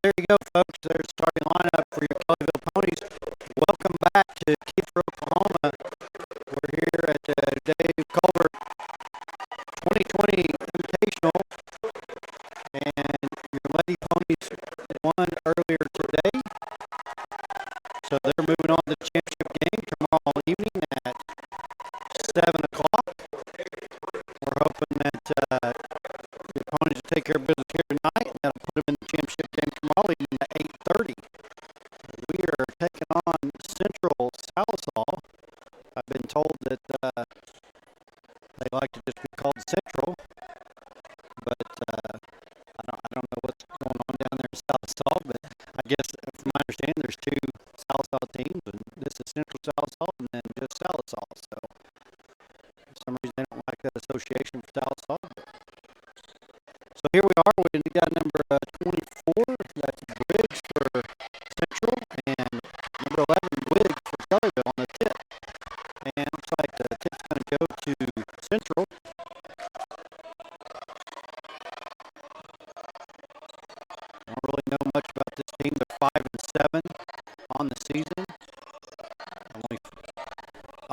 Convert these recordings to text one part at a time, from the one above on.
there you go, folks. There's the starting lineup for your Kellyville Ponies. Welcome back to Kiefer, Oklahoma. We're here at the Dave Culver 2020 Invitational, and your Lady Ponies won earlier today, so they're moving on to the championship game tomorrow evening at 7 o'clock. We're hoping that the Ponies will take care of business here tonight, and that'll put them in the championship game tomorrow evening at 8:30. We are taking on Central Salisal. I've been told that they like to just be called Central, but I don't know what's going on down there in Salisal, but I guess from my understanding there's two Salisal teams, and this is Central Salisal and then just Salisal. So for some reason they don't like that association for Salisal. So here we are. We got number 24. That's Briggs for Central, and number 11 Wiggs for Kellyville on the tip. And looks like the tip's going to go to Central. I don't really know much about this team. They're 5-7 on the season.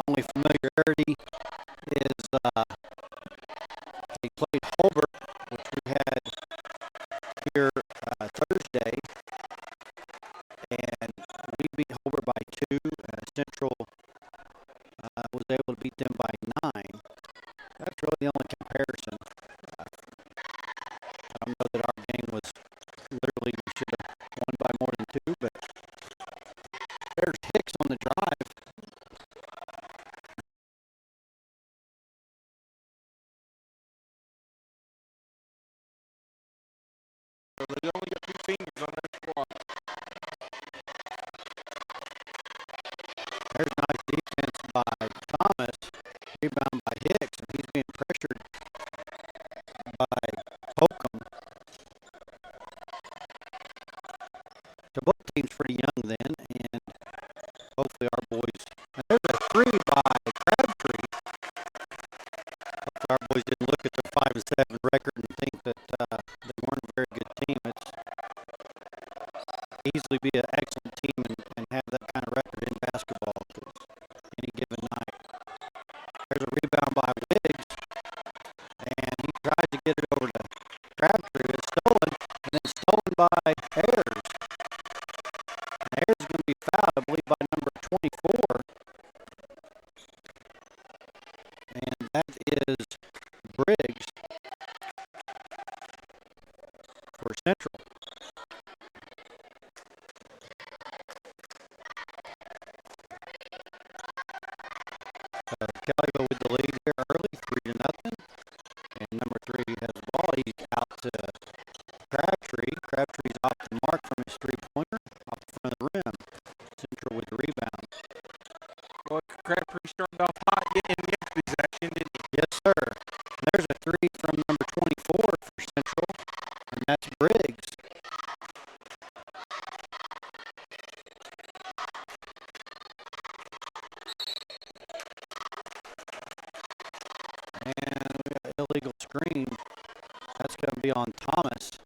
Only familiarity is they played Holbert, which we had here Thursday, and we beat Holbert by 2. Central was able to beat them by 9. That's really the only comparison. I don't know that our game was literally we should have won by more than 2, but there's Hicks on the drive. So they only got 2 seniors on their squad. There's nice defense by Thomas. Rebound by Hicks, and he's being pressured by Holcomb. So both teams pretty young then, and hopefully our boys. And there's a 3 by Crabtree. Hopefully our boys didn't look at their 5-7 record and think that they weren't a very good team. It's easily be an excellent team and have that kind of record in basketball any given night. There's a rebound by Wiggs, and he tries to get it over to Crabtree. It's stolen, and then stolen by Ayers. And Ayers is going to be fouled, I believe, by number 24. And that is Briggs for Central. Kellyville with the lead here early, 3-0. And number 3 has the ball. He's out to Crabtree. Crabtree's off the mark from his 3-pointer, off the front of the rim. Central with the rebound. Well, Crabtree started off hot in yesterday's action, didn't he? Yes, sir. And there's a 3 from number 24 for Central, and that's Briggs. And we got an illegal screen. That's going to be on Thomas.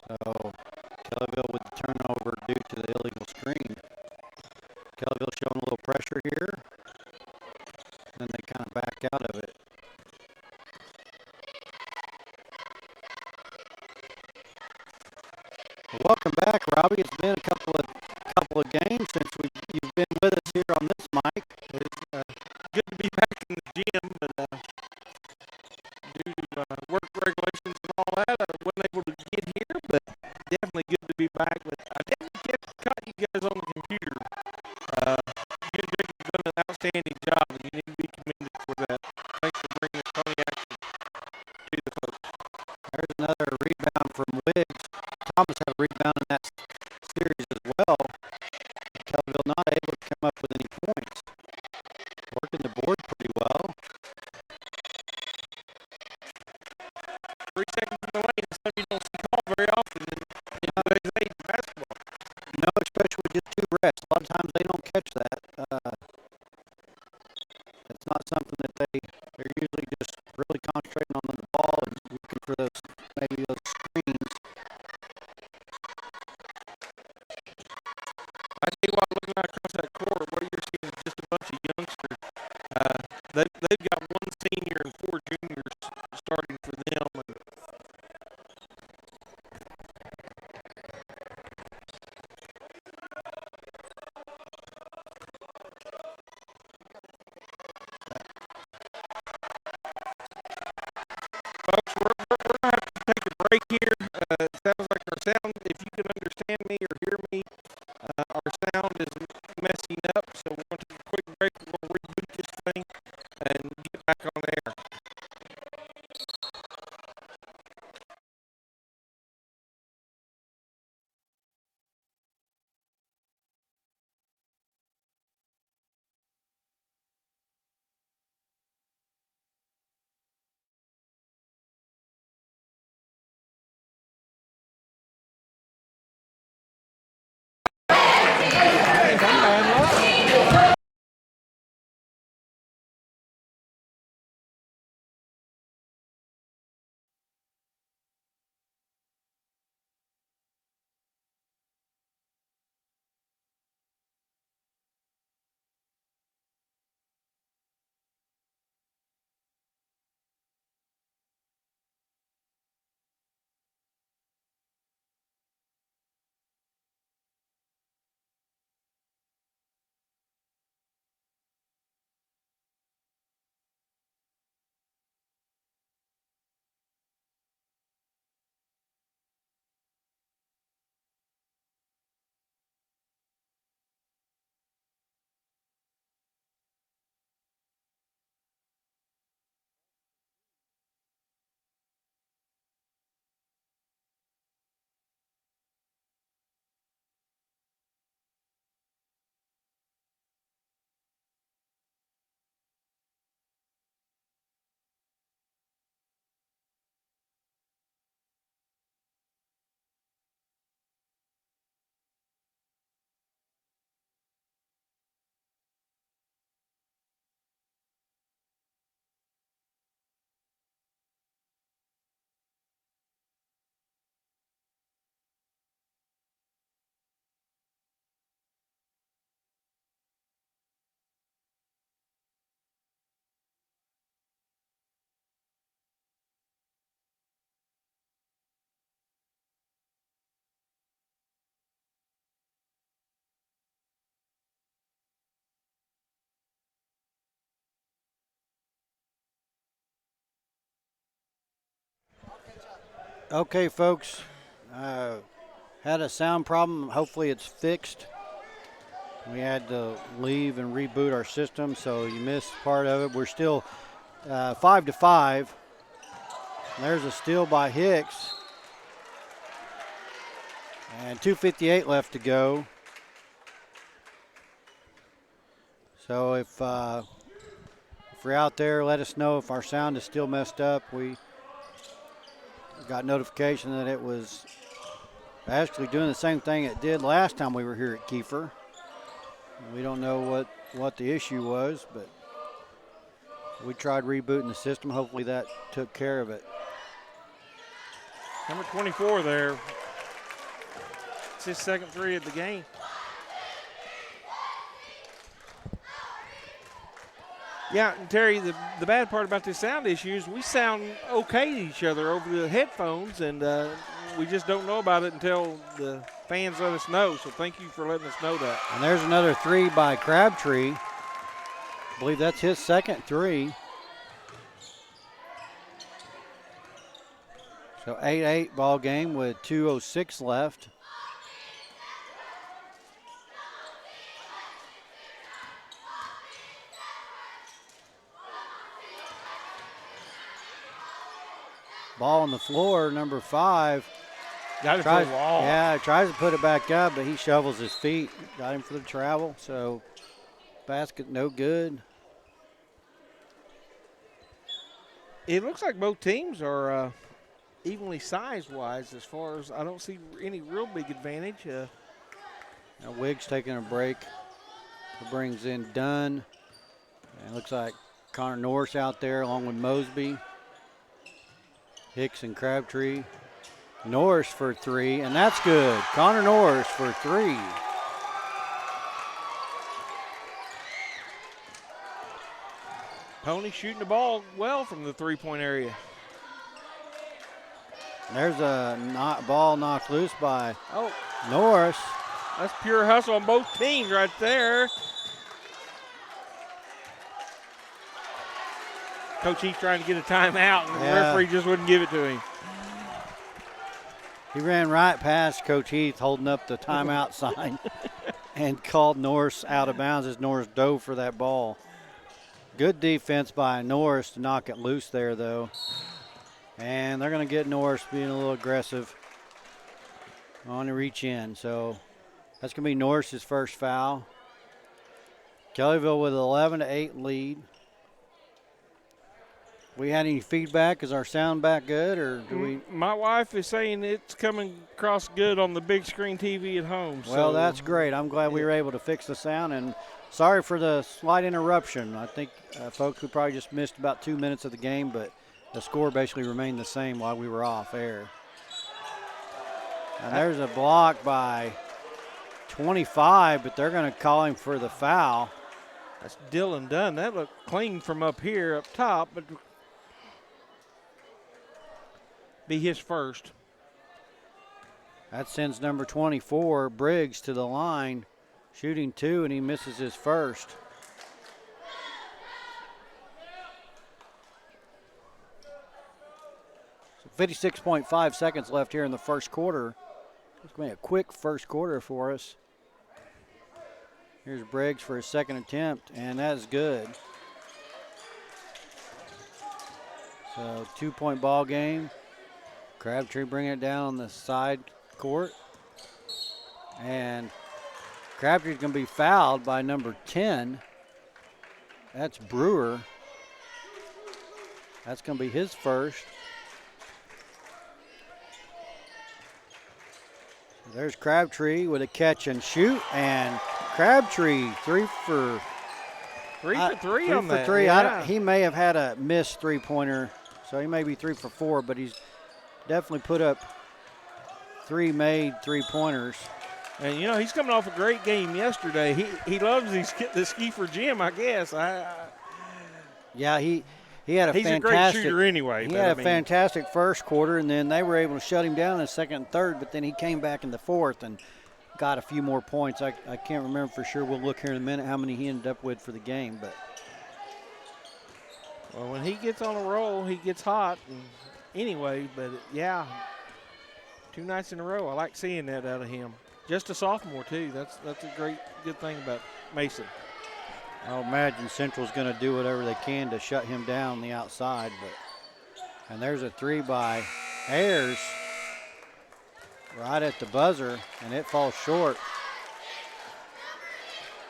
So Kellyville with the turnover due to the illegal screen. Kellyville showing a little pressure here. Then they kind of back out of it. Well, welcome back, Robbie. It's been a couple of games since you've been with us here on this mic. It's good to be back in the gym, but due to work regulations and all that, I wasn't able to get here, but definitely good to be back. But I definitely caught you guys on the computer. You and Jake have done an outstanding job, and you need to be commended for that. Thanks for bringing the Pony action to the folks. There's another rebound from Wiggs. Thomas had a rebound in that series as well. Kellyville not able to come up with any points. Working the board pretty well. 3 seconds in the lane is something you don't see called very often in today's age of basketball. No, especially with just 2 rests. A lot of times they don't catch that. It's not something that they're usually just really concentrating on the ball and looking for maybe those screens they've got one senior and 4 juniors starting for them. And folks, we're going to have to take a break here. It sounds like our sound, if you can understand me or hear me, our sound is messing up, so we're going to take a quick break. We're going to reboot this thing and get back on air. Okay, folks, had a sound problem. Hopefully it's fixed. We had to leave and reboot our system, so you missed part of it. We're still 5-5. There's a steal by Hicks. And 2:58 left to go. So if you're out there, let us know if our sound is still messed up. We got notification that it was actually doing the same thing it did last time we were here at Kiefer. We don't know what the issue was, but we tried rebooting the system. Hopefully that took care of it. Number 24 there. It's his second 3 of the game. Yeah, and Terry, the bad part about this sound issue is we sound okay to each other over the headphones, and we just don't know about it until the fans let us know. So thank you for letting us know that. And there's another 3 by Crabtree. I believe that's his second 3. So 8-8 ball game with 2:06 left. Ball on the floor, number 5. Got it for the wall. Yeah, tries to put it back up, but he shovels his feet. Got him for the travel, so basket no good. It looks like both teams are evenly size-wise as far as I don't see any real big advantage. Now Wiggs taking a break. He brings in Dunn. And it looks like Connor Norris out there along with Mosby. Hicks and Crabtree. Norris for 3, and that's good. Connor Norris for 3. Pony shooting the ball well from the three-point area. There's a ball knocked loose by Oh, Norris. that's pure hustle on both teams right there. Coach Heath trying to get a timeout, and the referee just wouldn't give it to him. He ran right past Coach Heath holding up the timeout sign and called Norris out of bounds as Norris dove for that ball. Good defense by Norris to knock it loose there, though. And they're going to get Norris being a little aggressive on the reach in. So that's going to be Norris's first foul. Kellyville with an 11-8 lead. We had any feedback? Is our sound back good, or do we? My wife is saying it's coming across good on the big screen TV at home. Well, so that's great. I'm glad we were able to fix the sound, and sorry for the slight interruption. I think, folks, we probably just missed about 2 minutes of the game, but the score basically remained the same while we were off air. And there's a block by 25, but they're going to call him for the foul. That's Dylan Dunn. That looked clean from up here, up top, but be his first. That sends number 24, Briggs, to the line, shooting two, and he misses his first. So 56.5 seconds left here in the first quarter. It's going to be a quick first quarter for us. Here's Briggs for his second attempt, and that is good. So 2-point ball game. Crabtree bringing it down on the side court. And Crabtree's going to be fouled by number 10. That's Brewer. That's going to be his first. So there's Crabtree with a catch and shoot. And Crabtree, three for three on that. Three. Yeah. He may have had a missed three-pointer, so he may be 3 for 4, but he's definitely put up 3 made three-pointers. And, you know, he's coming off a great game yesterday. He loves this Kiefer gym, I guess. Yeah, he had a he's fantastic. He's a great shooter anyway. He had a fantastic first quarter, and then they were able to shut him down in the second and third, but then he came back in the fourth and got a few more points. I can't remember for sure. We'll look here in a minute how many he ended up with for the game. But well, when he gets on a roll, he gets hot. Anyway, but yeah, 2 nights in a row. I like seeing that out of him. Just a sophomore too. That's a good thing about Mason. I imagine Central's going to do whatever they can to shut him down the outside. And there's a three by Ayers right at the buzzer, and it falls short.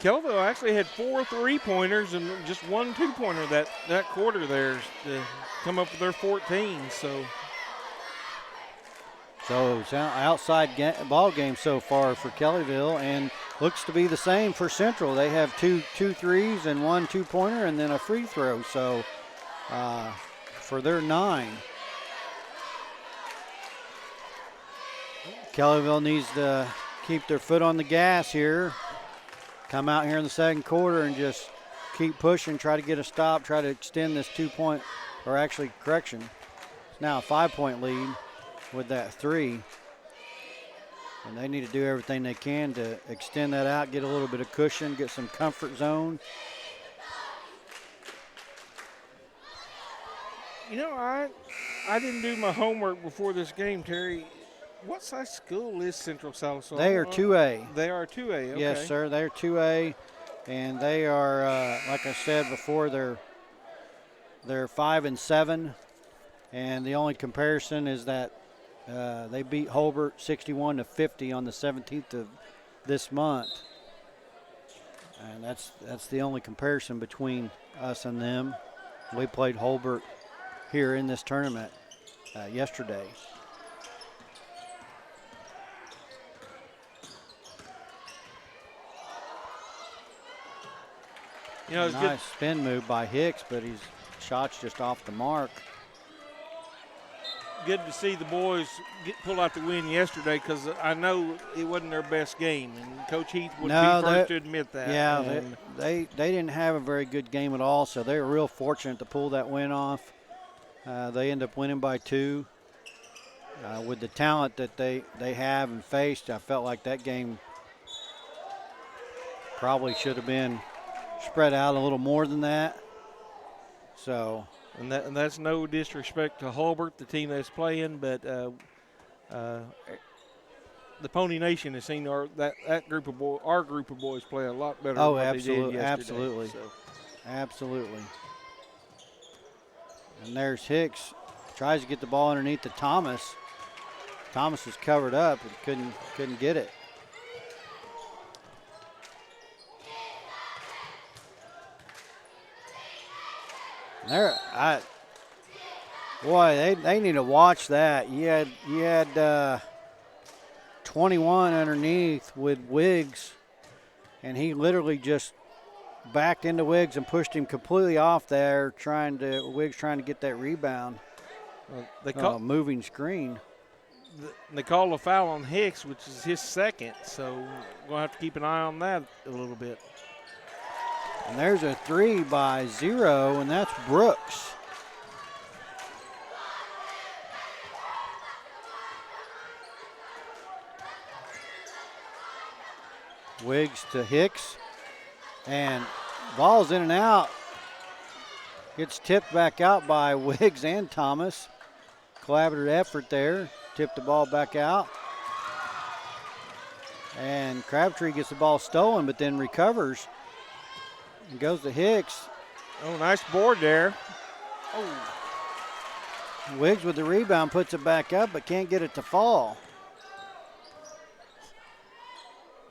Kellyville actually had 4 3-pointers and just 1 2-pointer that quarter there to come up with their 14. So it's an outside ball game so far for Kellyville, and looks to be the same for Central. They have two threes and 1 2-pointer and then a free throw. So for their 9. Kellyville needs to keep their foot on the gas here. Come out here in the second quarter and just keep pushing, try to get a stop, try to extend this 2-point, or actually, correction, it's now a 5-point lead with that 3. And they need to do everything they can to extend that out, get a little bit of cushion, get some comfort zone. You know, I didn't do my homework before this game, Terry. What size school is Central Sallisaw? They are 2A. They are 2A, okay. Yes, sir. They're 2A, and they are, like I said before, they're 5 and 7, and the only comparison is that they beat Holbert 61-50 on the 17th of this month, and that's the only comparison between us and them. We played Holbert here in this tournament yesterday. You know, it's nice spin move by Hicks, but his shot's just off the mark. good to see the boys pull out the win yesterday because I know it wasn't their best game, and Coach Heath would be first to admit that. Yeah, they didn't have a very good game at all, so they were real fortunate to pull that win off. They end up winning by 2. With the talent that they have and faced, I felt like that game probably should have been spread out a little more than that. So, and that's no disrespect to Hulbert, the team that's playing, but the Pony Nation has seen our group of boys play a lot better than what they did yesterday. Absolutely. So. Absolutely. And there's Hicks, tries to get the ball underneath to Thomas. Thomas was covered up and couldn't get it. They need to watch that. You had 21 underneath with Wiggs, and he literally just backed into Wiggs and pushed him completely off there, Wiggs trying to get that rebound. Moving screen. They call a foul on Hicks, which is his second, so we're going to have to keep an eye on that a little bit. And there's a 3 by 0, and that's Brooks. Wiggs to Hicks, and ball's in and out. Gets tipped back out by Wiggs and Thomas. Collaborative effort there. Tipped the ball back out. And Crabtree gets the ball stolen, but then recovers. And goes to Hicks. Oh, nice board there. Oh. Wiggs with the rebound, puts it back up, but can't get it to fall.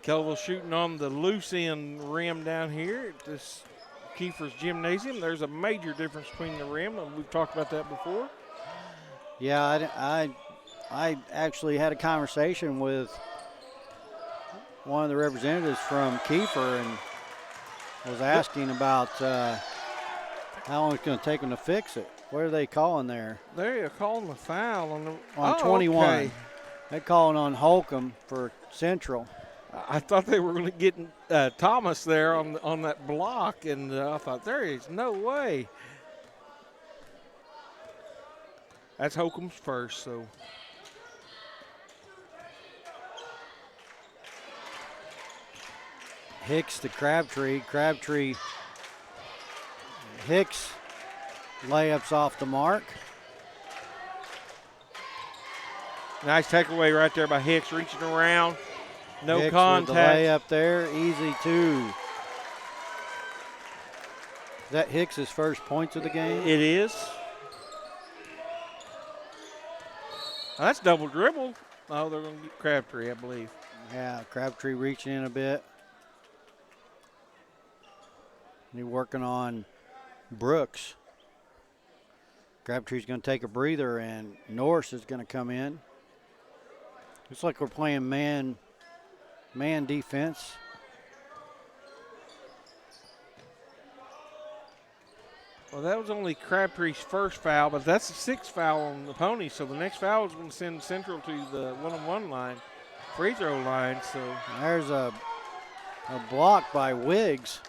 Kellyville shooting on the loose end rim down here at this Kiefer's Gymnasium. There's a major difference between the rim, and we've talked about that before. Yeah, I actually had a conversation with one of the representatives from Kiefer and was asking about how long it's going to take them to fix it. What are they calling there? They're calling the foul on 21. Okay. They're calling on Holcomb for Central. I thought they were getting Thomas there on that block, and I thought there is no way. That's Holcomb's first, so. Hicks to Crabtree. Hicks layups off the mark. Nice takeaway right there by Hicks, reaching around. No Hicks contact. With the layup there, easy 2. Is that Hicks' first points of the game? It is. Oh, that's double dribble. Oh, they're going to get Crabtree, I believe. Yeah, Crabtree reaching in a bit. He's working on Brooks. Crabtree's going to take a breather, and Norris is going to come in. Looks like we're playing man defense. Well, that was only Crabtree's first foul, but that's the 6th foul on the Pony. So the next foul is going to send Central to the one-on-one line, free throw line. So there's a block by Wiggs.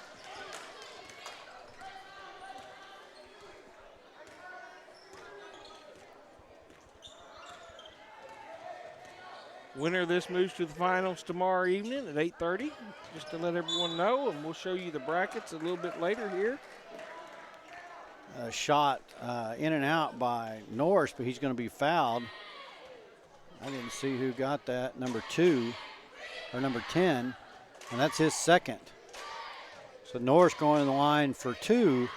Winner of this moves to the finals tomorrow evening at 8:30, just to let everyone know, and we'll show you the brackets a little bit later here. A shot in and out by Norris, but he's going to be fouled. I didn't see who got that, number 2 or number 10, and that's his second. So Norris going to the line for 2.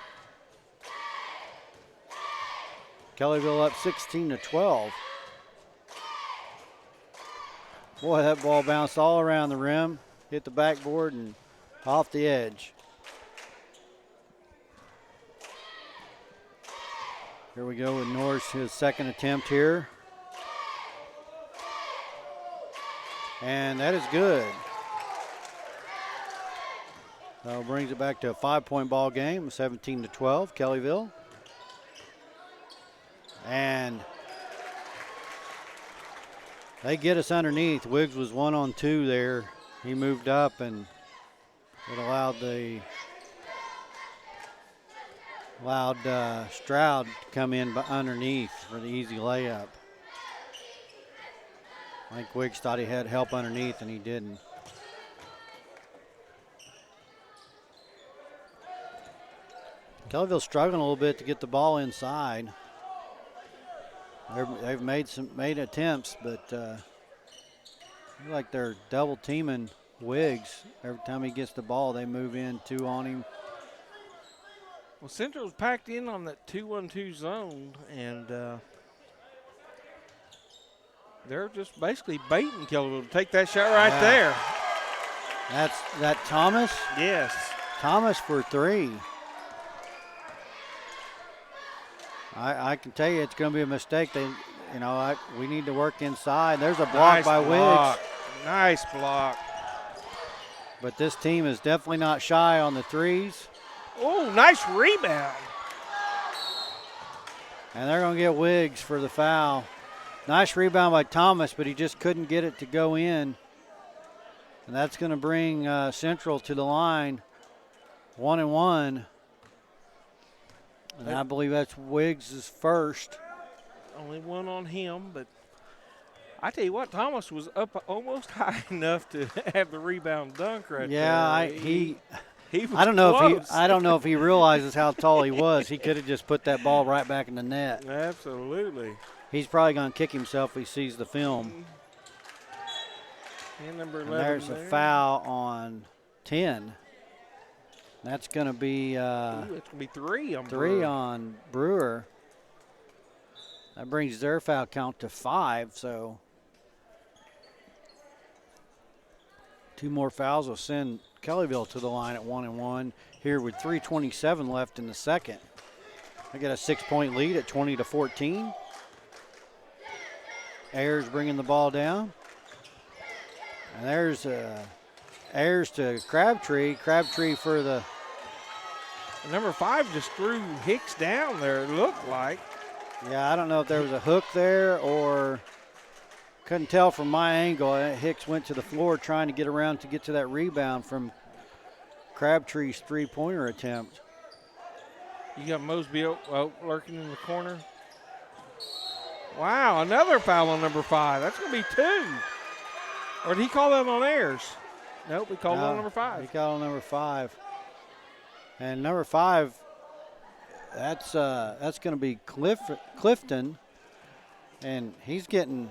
Kellyville up 16-12. Boy, that ball bounced all around the rim, hit the backboard and off the edge. Here we go with Norris, his second attempt here. And that is good. So brings it back to a 5-point ball game, 17-12, Kellyville. And They get us underneath. Wiggs was 1-on-2 there. He moved up, and it allowed Stroud to come in underneath for the easy layup. I think Wiggs thought he had help underneath, and he didn't. Kellyville's struggling a little bit to get the ball inside. They've made attempts, but like they're double teaming Wiggs. Every time he gets the ball, they move in 2 on him. Well, Central's packed in on that 2-1-2 zone, and they're just basically baiting Kellyville to take that shot right there. That's that Thomas? Yes. Thomas for 3. I can tell you it's going to be a mistake. We need to work inside. There's a block by Wiggs. Nice block. But this team is definitely not shy on the threes. Oh, nice rebound. And they're going to get Wiggs for the foul. Nice rebound by Thomas, but he just couldn't get it to go in. And that's going to bring Central to the line, 1-1. And I believe that's Wiggs' first. Only 1 on him, but I tell you what, Thomas was up almost high enough to have the rebound dunk right there. Yeah, he was I don't know close. I don't know if he realizes how tall he was. He could have just put that ball right back in the net. Absolutely. He's probably going to kick himself if he sees the film. And number 11 and there's a foul on 10. That's going to be it's going to be 3 on 3 Brewer. on Brewer. That brings their foul count to 5. So 2 more fouls will send Kellyville to the line at 1-1 here with 3:27 left in the second. They get a 6-point lead at 20-14. Ayers bringing the ball down. And there's Ayers to Crabtree. Crabtree for the... Number 5 just threw Hicks down there, it looked like. Yeah, I don't know if there was a hook there or... Couldn't tell from my angle. Hicks went to the floor trying to get around to get to that rebound from Crabtree's three-pointer attempt. You got Mosby lurking in the corner. Wow, another foul on number 5. That's going to be 2. Or did he call that on Ayers? Nope, he called it on number 5. He called on number 5. And number 5, that's going to be Clifton. And he's getting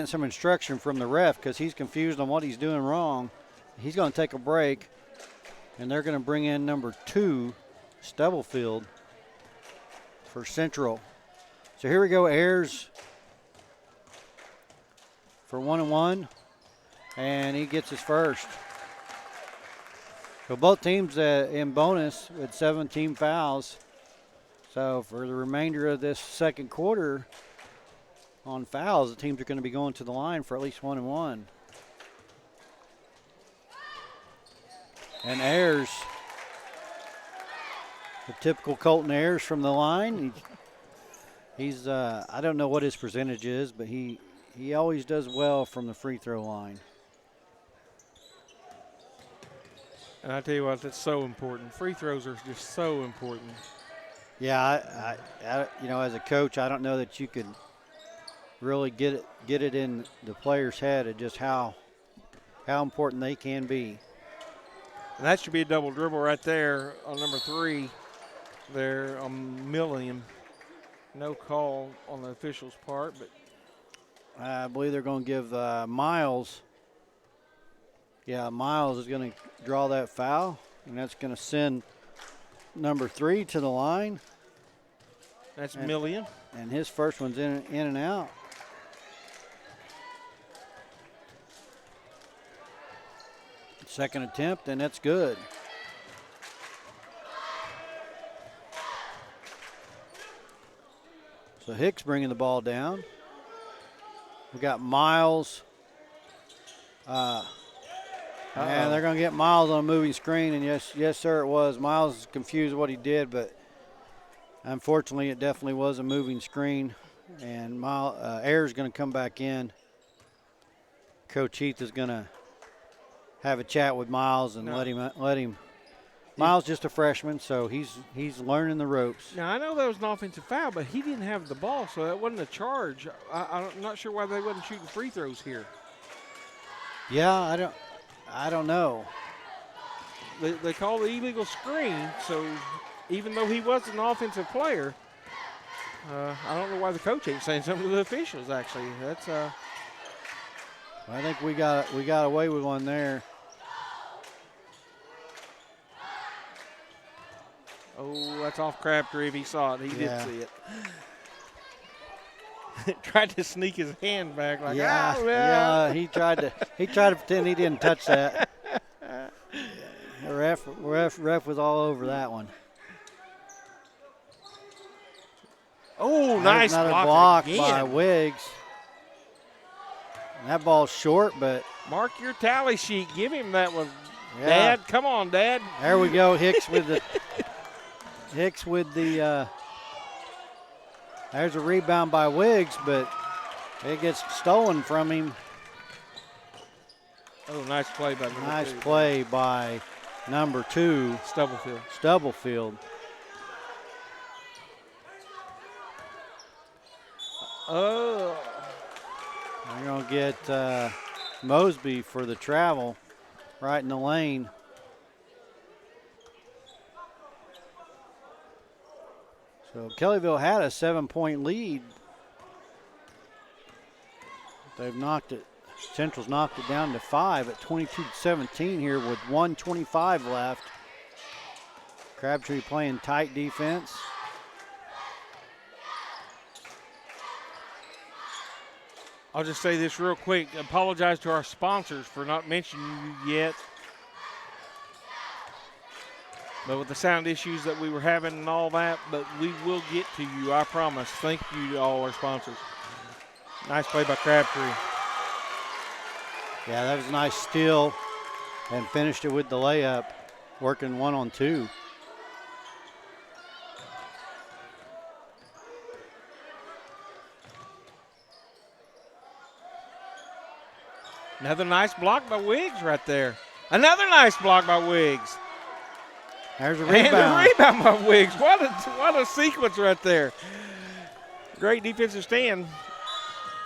some instruction from the ref because he's confused on what he's doing wrong. He's going to take a break, and they're going to bring in number 2, Stubblefield, for Central. So here we go, Ayers for 1-1, and he gets his first. So both teams in bonus with 17 fouls. So for the remainder of this second quarter, on fouls, the teams are going to be going to the line for at least 1-1. And Ayers, the typical Colton Ayers from the line. He's I don't know what his percentage is, but he always does well from the free throw line. And I tell you what, that's so important. Free throws are just so important. Yeah, I as a coach, I don't know that you could really get it in the player's head of just how important they can be. And that should be a double dribble right there on number 3 there on Milliam. No call on the official's part, but I believe they're going to give Miles. Yeah, Miles is going to draw that foul, and that's going to send number 3 to the line. That's Milliam. And his first one's in and out. Second attempt, and that's good. So Hicks bringing the ball down. We got Miles. And they're going to get Miles on a moving screen, and yes, sir, it was. Miles is confused what he did, but unfortunately, it definitely was a moving screen. And Ayers going to come back in. Coach Heath is going to have a chat with Miles and let him. Miles just a freshman, so he's learning the ropes. Now, I know that was an offensive foul, but he didn't have the ball, so that wasn't a charge. I'm not sure why they wasn't shooting free throws here. Yeah, I don't know. They call the illegal screen, so even though he was an offensive player, I don't know why the coach ain't saying something to the officials. Actually, that's. I think we got away with one there. Oh, that's off Crabtree. If he saw it, he did see it. Tried to sneak his hand back, like yeah. He tried to pretend he didn't touch that. The ref was all over that one. Oh, nice block again by Wiggs. And that ball's short, but mark your tally sheet. Give him that one, yeah. Dad. Come on, Dad. There we go. Hicks with the. There's a rebound by Wiggs, but it gets stolen from him. Oh, nice play by Nice play by number 2, Stubblefield. Oh. We're going to get Mosby for the travel right in the lane. So Kellyville had a 7-point lead. They've knocked it. Central's knocked it down to 5 at 22-17 here with 1:25 left. Crabtree playing tight defense. I'll just say this real quick. Apologize to our sponsors for not mentioning you yet. But with the sound issues that we were having and all that, but we will get to you, I promise. Thank you to all our sponsors. Nice play by Crabtree. Yeah, that was a nice steal and finished it with the layup, working 1-on-2. Another nice block by Wiggs right there. Another nice block by Wiggs. There's a rebound. And a rebound by Wiggs. What a sequence right there. Great defensive stand.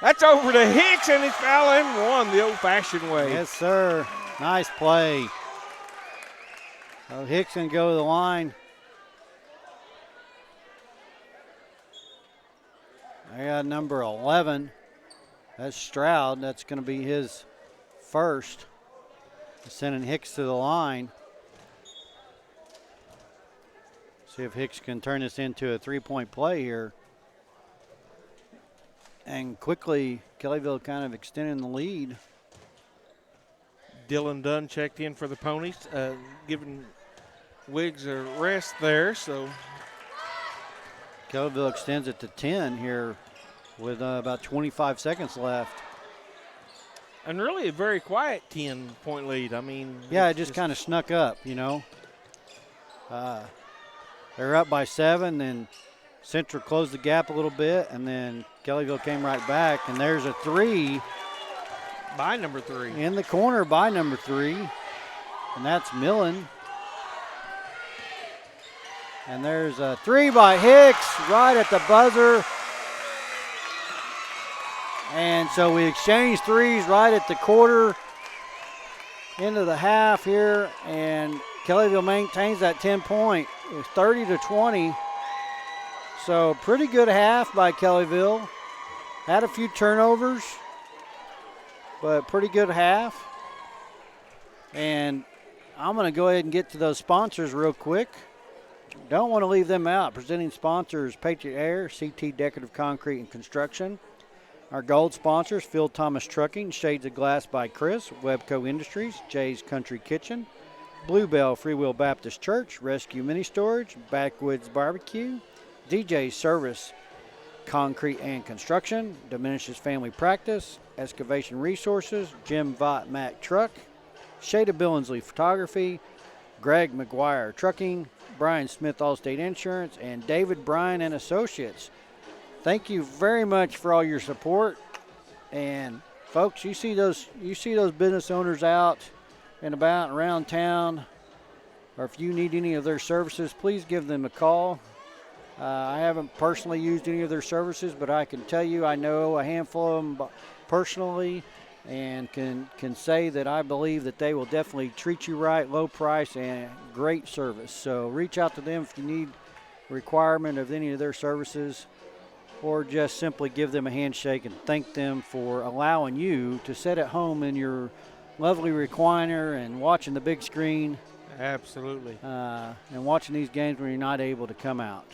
That's over to Hicks, and he's foul and one the old-fashioned way. Yes, sir. Nice play. So Hicks can go to the line. I got number 11. That's Stroud. That's going to be his first. Sending Hicks to the line. See if Hicks can turn this into a three-point play here. And quickly, Kellyville kind of extending the lead. Dylan Dunn checked in for the Ponies, giving Wiggs a rest there. So Kellyville extends it to 10 here with about 25 seconds left. And really a very quiet 10-point lead. I mean, yeah, it just kind of snuck up, you know. They're up by 7, and Central closed the gap a little bit, and then Kellyville came right back, and there's a 3. By number 3. In the corner by number 3, and that's Millen. And there's a 3 by Hicks right at the buzzer. And so we exchanged threes right at the quarter into the half here, and Kellyville maintains that 10-point. It's 30-20. So pretty good half by Kellyville. Had a few turnovers, but pretty good half. And I'm going to go ahead and get to those sponsors real quick. Don't want to leave them out. Presenting sponsors, Patriot Air, CT Decorative Concrete and Construction. Our gold sponsors, Phil Thomas Trucking, Shades of Glass by Chris, Webco Industries, Jay's Country Kitchen, Bluebell Free Will Baptist Church, Rescue Mini Storage, Backwoods Barbecue, DJ's Service, Concrete and Construction, Diminishes Family Practice, Excavation Resources, Jim Vott Mack Truck, Shada Billingsley Photography, Greg McGuire Trucking, Brian Smith Allstate Insurance, and David Bryan and Associates. Thank you very much for all your support, and folks, you see those business owners out and about around town, or if you need any of their services, please give them a call. I haven't personally used any of their services, but I can tell you I know a handful of them personally, and can say that I believe that they will definitely treat you right, low price, and great service. So reach out to them if you need requirement of any of their services, or just simply give them a handshake and thank them for allowing you to sit at home in your lovely recliner and watching the big screen. Absolutely. And watching these games when you're not able to come out.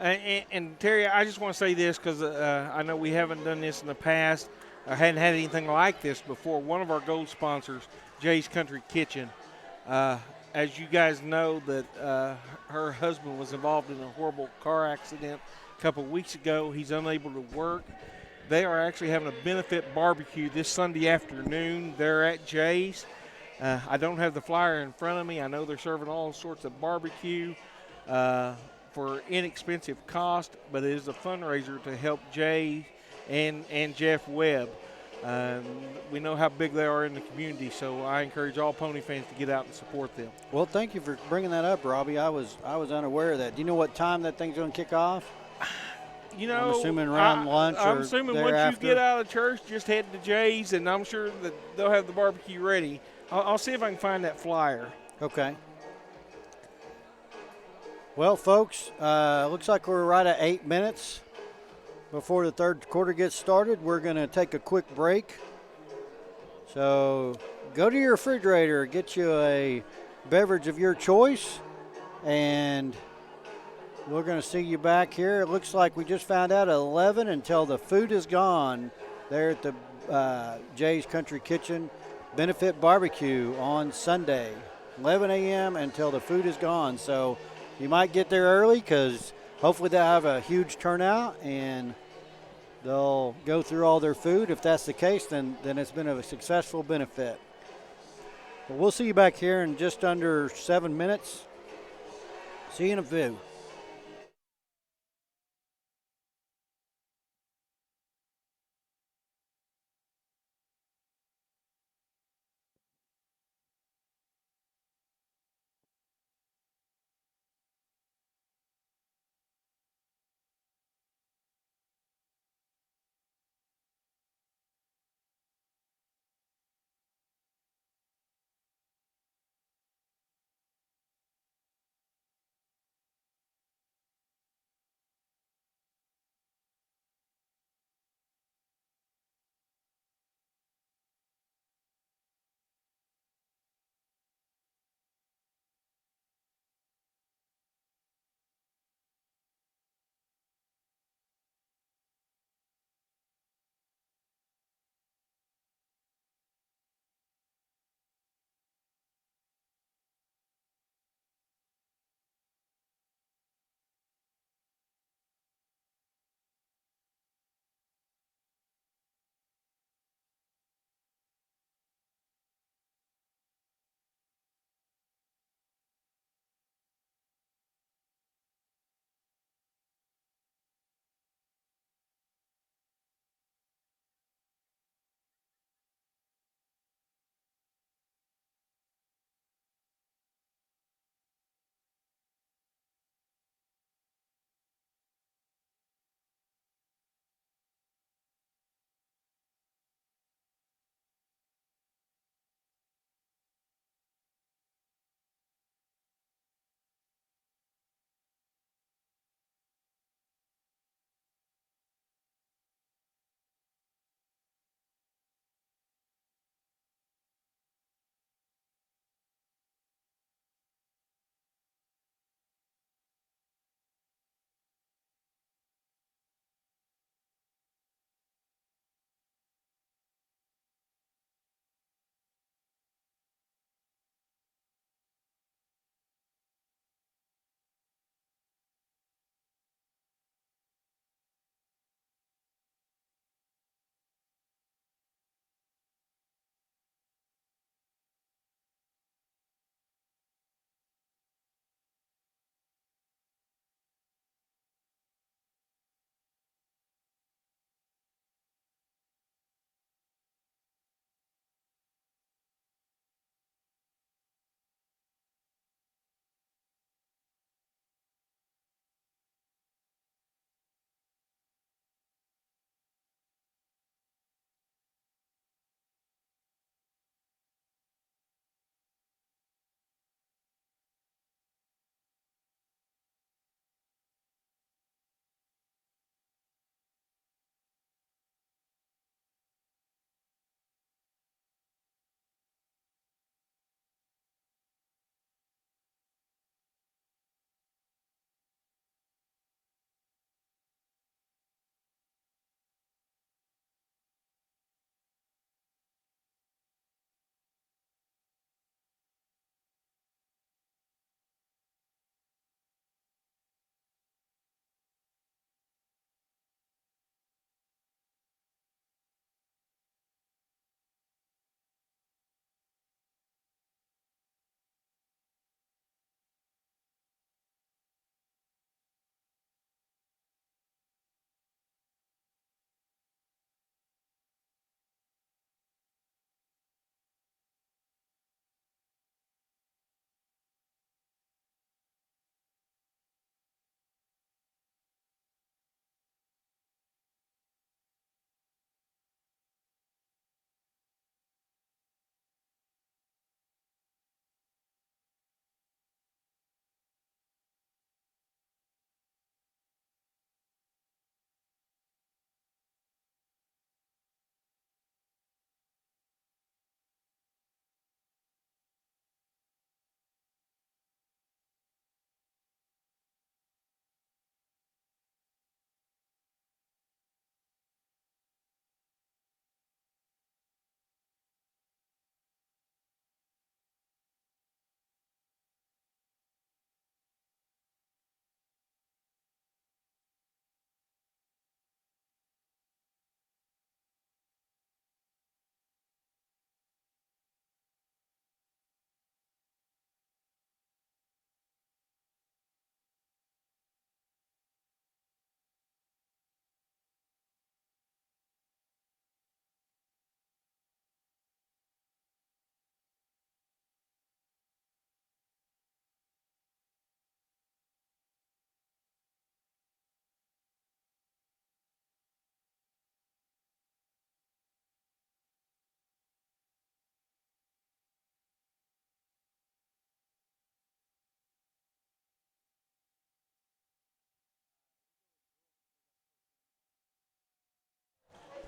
And Terry, I just want to say this because I know we haven't done this in the past. I hadn't had anything like this before. One of our gold sponsors, Jay's Country Kitchen, as you guys know, that her husband was involved in a horrible car accident a couple of weeks ago. He's unable to work. They are actually having a benefit barbecue this Sunday afternoon. They're at Jay's. I don't have the flyer in front of me. I know they're serving all sorts of barbecue for inexpensive cost, but it is a fundraiser to help Jay and Jeff Webb. We know how big they are in the community, so I encourage all pony fans to get out and support them. Well, thank you for bringing that up, Robbie. I was unaware of that. Do you know what time that thing's going to kick off? You know, I'm assuming around lunch I'm or assuming thereafter. once you get out of church, just head to Jay's, and I'm sure that they'll have the barbecue ready. I'll see if I can find that flyer. Okay. Well, folks, looks like we're right at 8 minutes before the third quarter gets started. We're going to take a quick break. So go to your refrigerator, get you a beverage of your choice, and we're going to see you back here. It looks like we just found out at 11 until the food is gone there at the Jay's Country Kitchen Benefit Barbecue on Sunday, 11 a.m. until the food is gone. So you might get there early because hopefully they'll have a huge turnout and they'll go through all their food. If that's the case, then it's been a successful benefit. But we'll see you back here in just under 7 minutes. See you in a few.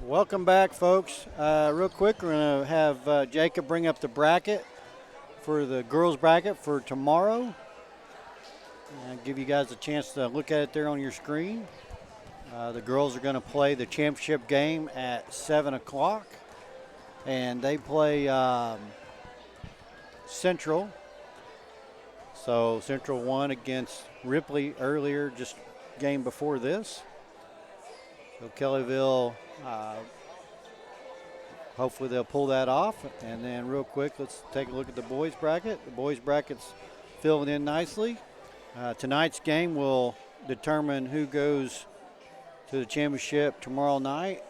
Welcome back, folks. Real quick, we're going to have Jacob bring up the bracket for the girls' bracket for tomorrow. Give you guys a chance to look at it there on your screen. The girls are going to play the championship game at 7 o'clock, and they play Central. So Central won against Ripley earlier, just game before this. So Kellyville, hopefully they'll pull that off. And then real quick, let's take a look at the boys bracket. The boys bracket's filling in nicely. Tonight's game will determine who goes to the championship tomorrow night.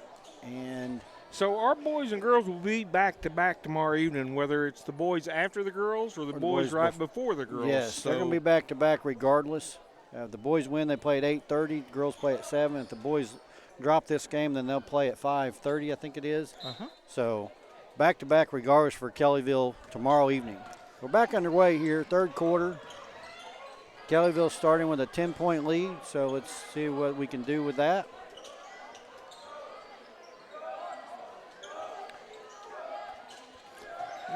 And so our boys and girls will be back-to-back tomorrow evening, whether it's the boys after the girls or the boys right before the girls. Yes, so they're going to be back-to-back regardless. If the boys win, they play at 8:30. The girls play at 7. If the boys drop this game, then they'll play at 5:30, I think it is. So back-to-back regardless for Kellyville tomorrow evening. We're back underway here, third quarter. Kellyville starting with a 10-point lead, so let's see what we can do with that.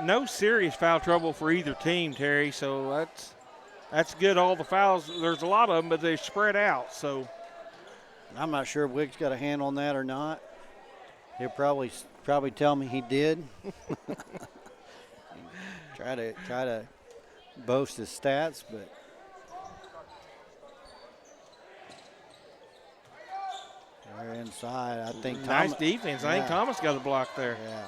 No serious foul trouble for either team, Terry, so that's good. All the fouls, there's a lot of them, but they spread out. So I'm not sure if Wiggs got a hand on that or not. He'll probably tell me he did. try to boast his stats, but they're inside. I think nice defense. Yeah. I think Thomas got a block there. Yeah.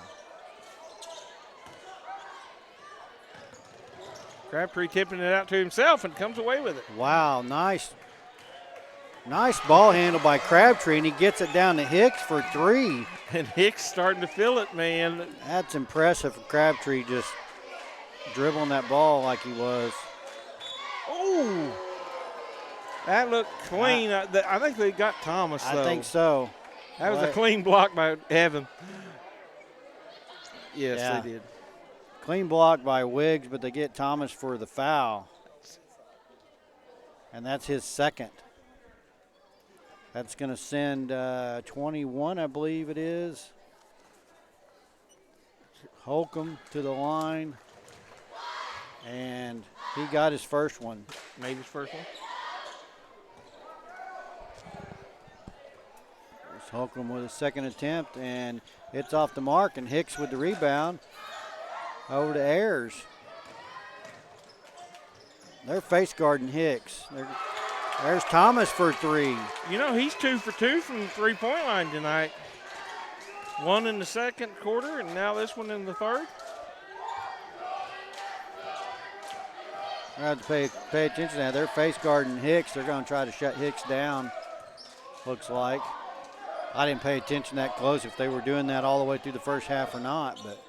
Crabtree tipping it out to himself and comes away with it. Wow, nice ball handle by Crabtree, and he gets it down to Hicks for 3. And Hicks starting to feel it, man. That's impressive for Crabtree, just dribbling that ball like he was. Oh, that looked clean. I think they got Thomas, though. I think so. That was a clean block by Evan. Yes, Yeah. they did. Clean block by Wiggs, but they get Thomas for the foul. And that's his second. That's going to send 21, I believe it is. Holcomb to the line. And he got his first one. Made his first one. There's Holcomb with a second attempt, and it's off the mark, and Hicks with the rebound. Over to Ayers. They're face guarding Hicks. There's Thomas for 3. You know, he's 2 for 2 from the three-point line tonight. One in the second quarter, and now this one in the third. I have to pay attention to that. They're face guarding Hicks. They're going to try to shut Hicks down, looks like. I didn't pay attention that close if they were doing that all the way through the first half or not, but.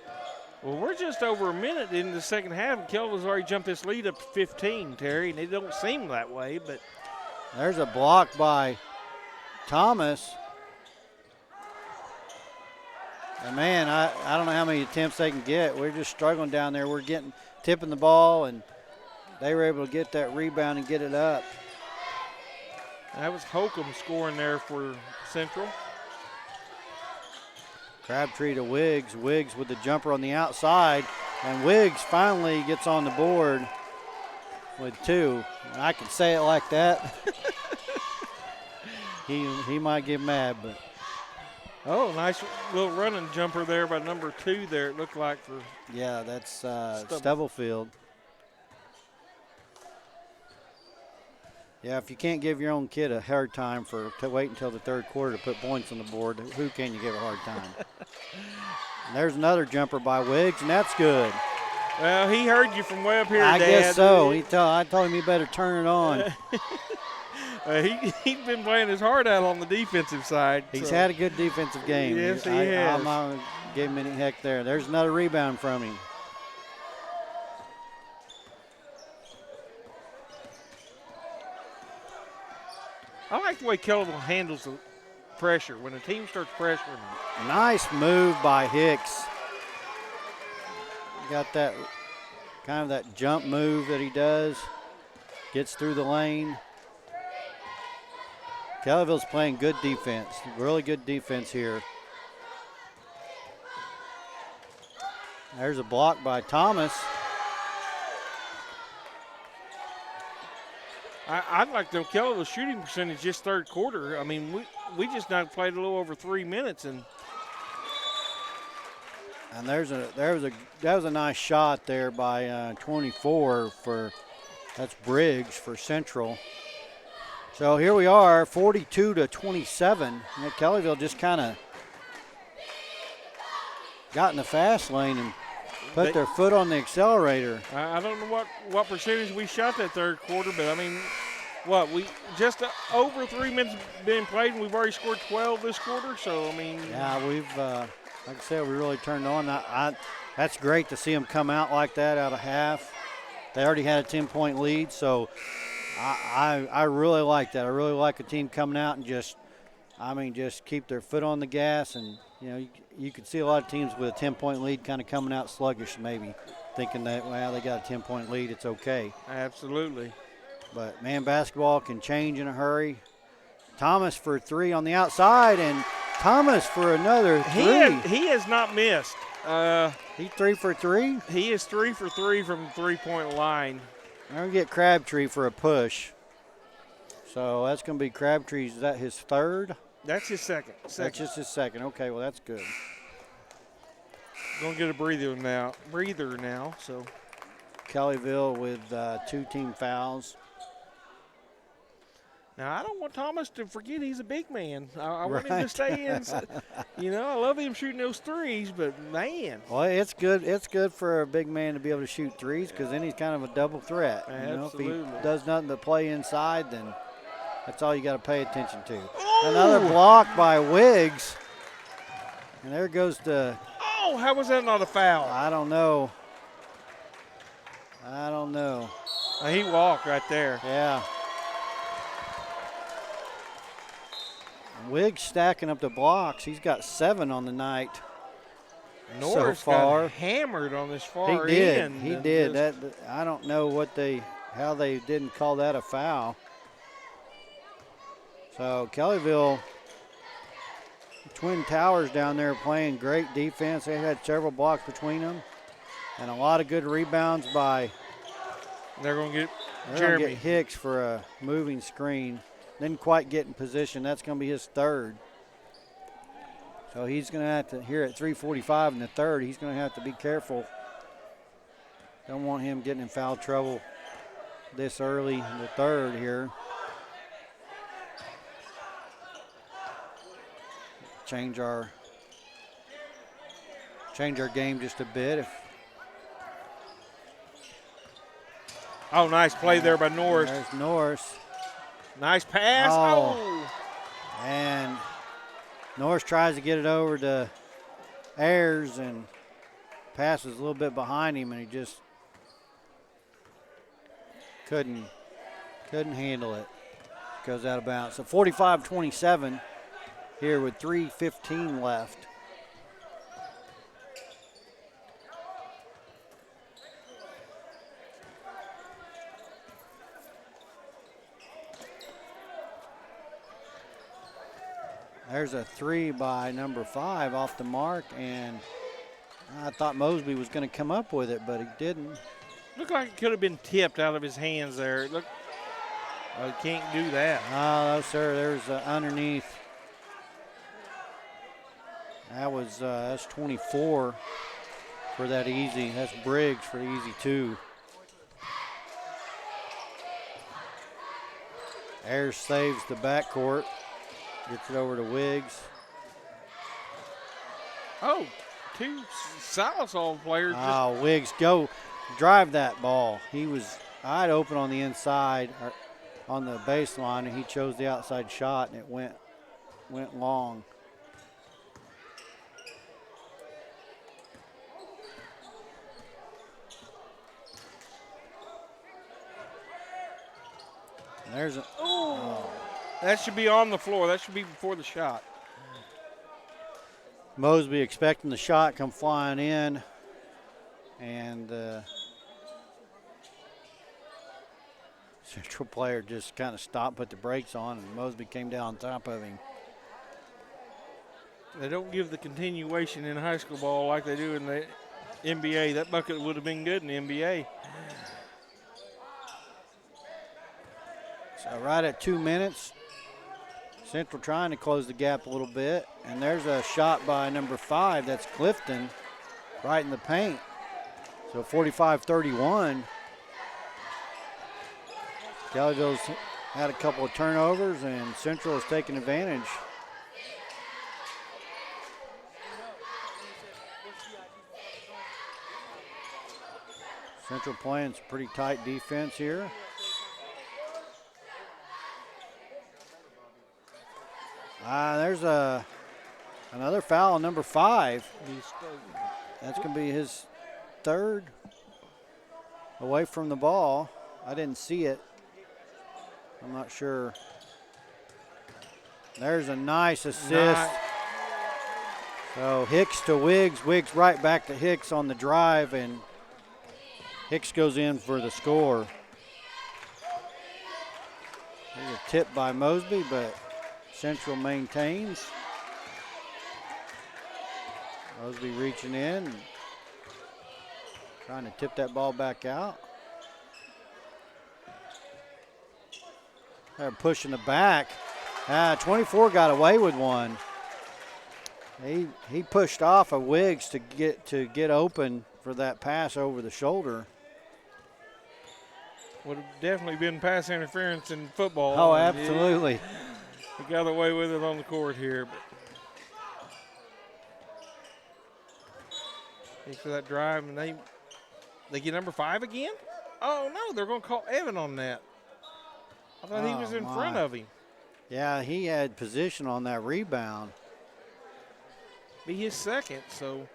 Well, we're just over a minute in the second half, and Kelvin's already jumped this lead up to 15, Terry, and it don't seem that way, but. There's a block by Thomas. And, man, I don't know how many attempts they can get. We're just struggling down there. We're tipping the ball, and they were able to get that rebound and get it up. That was Holcomb scoring there for Central. Crabtree to Wiggs. Wiggs with the jumper on the outside. And Wiggs finally gets on the board with 2. And I can say it like that. he might get mad, but. Oh, nice little running jumper there by number 2 there, it looked like for. Yeah, that's Stubblefield. Yeah, if you can't give your own kid a hard time to wait until the third quarter to put points on the board, who can you give a hard time? There's another jumper by Wiggs, and that's good. Well, he heard you from way up here, I Dad. guess so. I told him he better turn it on. He's been playing his heart out on the defensive side. He's had a good defensive game. Yes, he has. I'm not going to give him any heck there. There's another rebound from him. I like the way Kellyville handles the pressure. When a team starts pressuring them. Nice move by Hicks. Got that kind of that jump move that he does. Gets through the lane. Kellyville's playing good defense. Really good defense here. There's a block by Thomas. I'd like the Kellyville shooting percentage just third quarter. I mean, we just now played a little over 3 minutes, and that was a nice shot there by 24 for that's Briggs for Central. So here we are, 42-27. Kellyville just kind of got in the fast lane and put their foot on the accelerator. I don't know what percentage we shot that third quarter, but I mean, we just over 3 minutes been played, and we've already scored 12 this quarter. So I mean, yeah, we've like I said, we really turned on. That's great to see them come out like that out of half. They already had a 10-point lead, so I really like that. I really like a team coming out and just keep their foot on the gas. And, you can see a lot of teams with a 10-point lead kind of coming out sluggish maybe, thinking that, well, they got a 10-point lead, it's okay. Absolutely. But, man, basketball can change in a hurry. Thomas for 3 on the outside, and Thomas for another 3. He has not missed. He's 3 for 3? He is 3 for 3 from the three-point line. They're going to get Crabtree for a push. So that's going to be Crabtree's. Is that his third? That's his second. That's just his second. Okay, well, that's good. Going to get a breather now. So Kellyville with 2 team fouls. Now, I don't want Thomas to forget he's a big man. I want him to stay in. I love him shooting those threes, but, man. Well, it's good. It's good for a big man to be able to shoot threes because then he's kind of a double threat. Absolutely. If he does nothing but play inside, then that's all you got to pay attention to. Ooh. Another block by Wiggs. And there goes the. Oh, how was that not a foul? I don't know. He walked right there. Yeah. Wiggs stacking up the blocks. He's got 7 on the night Norris so far. Got hammered on this far He did. end. He did. I don't know how they didn't call that a foul. So Kellyville, Twin Towers down there playing great defense. They had several blocks between them and a lot of good rebounds by. They're going to get Jeremy Hicks for a moving screen. Didn't quite get in position. That's going to be his third. So he's going to have to, here at 3:45 in the third, he's going to have to be careful. Don't want him getting in foul trouble this early in the third here. Change our game just a bit. Oh, nice play there by Norris. There's Norris. Nice pass. Oh. And Norris tries to get it over to Ayers and passes a little bit behind him, and he just couldn't handle it. Goes out of bounds. So 45-27 here with 3:15 left. There's a 3 by number 5 off the mark, and I thought Mosby was going to come up with it, but he didn't. Looked like it could have been tipped out of his hands there. Look, he can't do that. No, sir. There's underneath. That's 24 for that easy. That's Briggs for the easy 2. Ayers saves the backcourt. Gets it over to Wiggs. Oh, 2 Silasol players. Oh, Wiggs, go drive that ball. He was wide open on the inside, or on the baseline, and he chose the outside shot, and it went long. And there's a. Oh. That should be on the floor. That should be before the shot. Mosby expecting the shot come flying in. And Central player just kind of stopped, put the brakes on, and Mosby came down on top of him. They don't give the continuation in high school ball like they do in the NBA. That bucket would have been good in the NBA. So right at 2 minutes, Central trying to close the gap a little bit. And there's a shot by number 5, that's Clifton, right in the paint. So 45-31. Kellyville's had a couple of turnovers, and Central has taken advantage. Central playing some pretty tight defense here. There's another foul on number 5. That's going to be his 3rd away from the ball. I didn't see it. I'm not sure. There's a nice assist. So Hicks to Wiggs. Wiggs right back to Hicks on the drive, and Hicks goes in for the score. There's a tip by Mosby, but Central maintains. Mosby reaching in, trying to tip that ball back out. They're pushing the back. 24 got away with one. He pushed off of Wiggs to get open for that pass over the shoulder. Would have definitely been pass interference in football. Oh, absolutely. He got away with it on the court here. But thanks for that drive, and they get number 5 again? Oh, no, they're going to call Evan on that. I thought he was in front of him. Yeah, he had position on that rebound. Be his 2nd, so.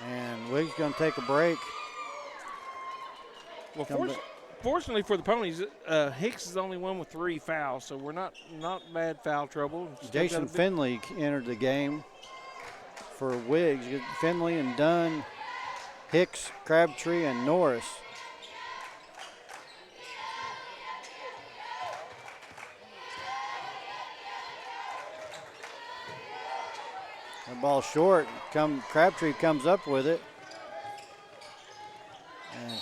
And Wiggs going to take a break. Well, fortunately for the Ponies, Hicks is the only one with 3 fouls, so we're not bad foul trouble. Jason Finley entered the game for Wiggs. Finley and Dunn, Hicks, Crabtree, and Norris. The ball short. Crabtree comes up with it. And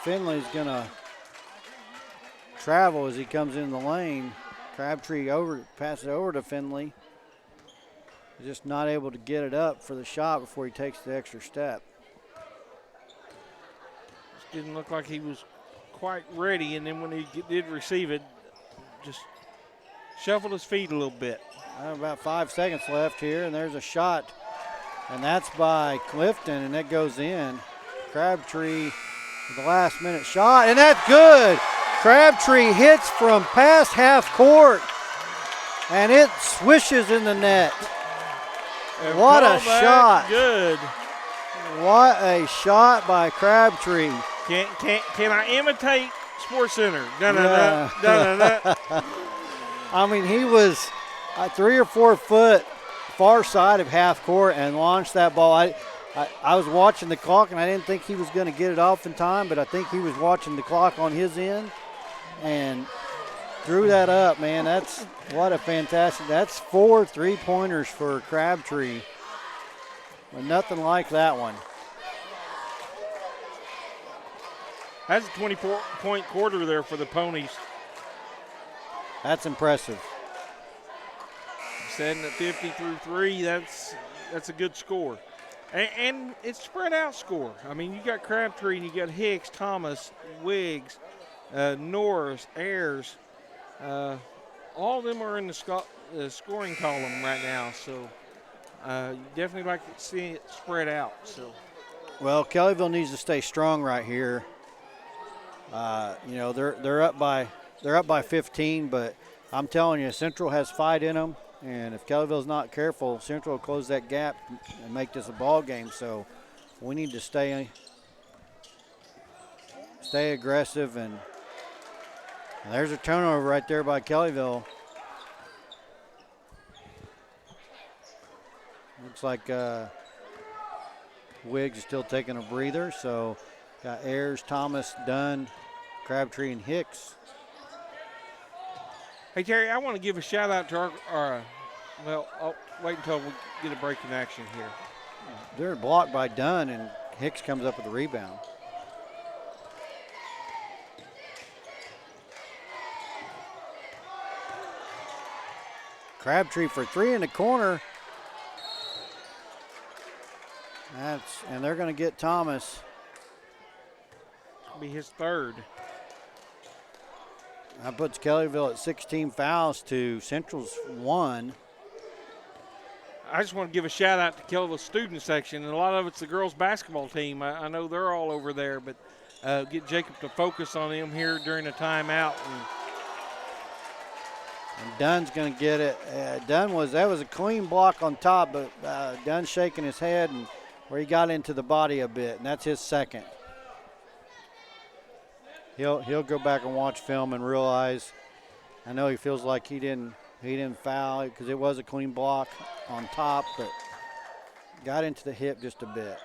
Finley's going to travel as he comes in the lane. Crabtree passes it over to Finley. He's just not able to get it up for the shot before he takes the extra step. Just didn't look like he was quite ready, and then when he did receive it, just shuffled his feet a little bit. About 5 seconds left here, and there's a shot, and that's by Clifton, and that goes in. Crabtree with the last-minute shot, and that's good. Crabtree hits from past half court, and it swishes in the net. And what a shot. Good. What a shot by Crabtree. Can I imitate SportsCenter? Da-da-da. I mean, he was 3 or 4 foot far side of half court and launched that ball. I was watching the clock, and I didn't think he was going to get it off in time, but I think he was watching the clock on his end and threw that up, man. What a fantastic. That's 4 3-pointers for Crabtree. But nothing like that one. That's a 24-point quarter there for the Ponies. That's impressive. Setting at 50 through 3, that's a good score. And it's spread out score. I mean, you got Crabtree and you got Hicks, Thomas, Wiggs, Norris, Ayers. All of them are in the scoring column right now. So you definitely like to see it spread out. So, well, Kellyville needs to stay strong right here. They're up by 15, but I'm telling you, Central has fight in them. And if Kellyville's not careful, Central will close that gap and make this a ball game. So we need to stay aggressive. And there's a turnover right there by Kellyville. Looks like Wiggs is still taking a breather. So got Ayers, Thomas, Dunn, Crabtree, and Hicks. Hey, Terry, I want to give a shout-out to our Well, I'll wait until we get a break in action here. They're blocked by Dunn, and Hicks comes up with the rebound. Crabtree for three in the corner. And they're going to get Thomas. It'll be his third. That puts Kellyville at 16 fouls to Central's 1. I just want to give a shout out to Kellyville student section, and a lot of it's the girls basketball team. I know they're all over there, but get Jacob to focus on them here during the timeout. And Dunn's going to get it. That was a clean block on top, but Dunn shaking his head and where he got into the body a bit, and that's his second. He'll go back and watch film and realize. I know he feels like he didn't foul because it was a clean block on top, but got into the hip just a bit.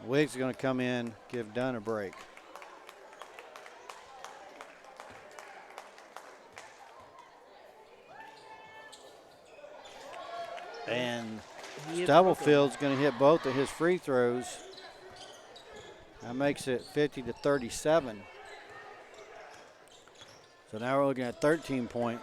Wiggs is going to come in, give Dunn a break. And Stubblefield's going to hit both of his free throws. That makes it 50-37. So now we're looking at 13-point.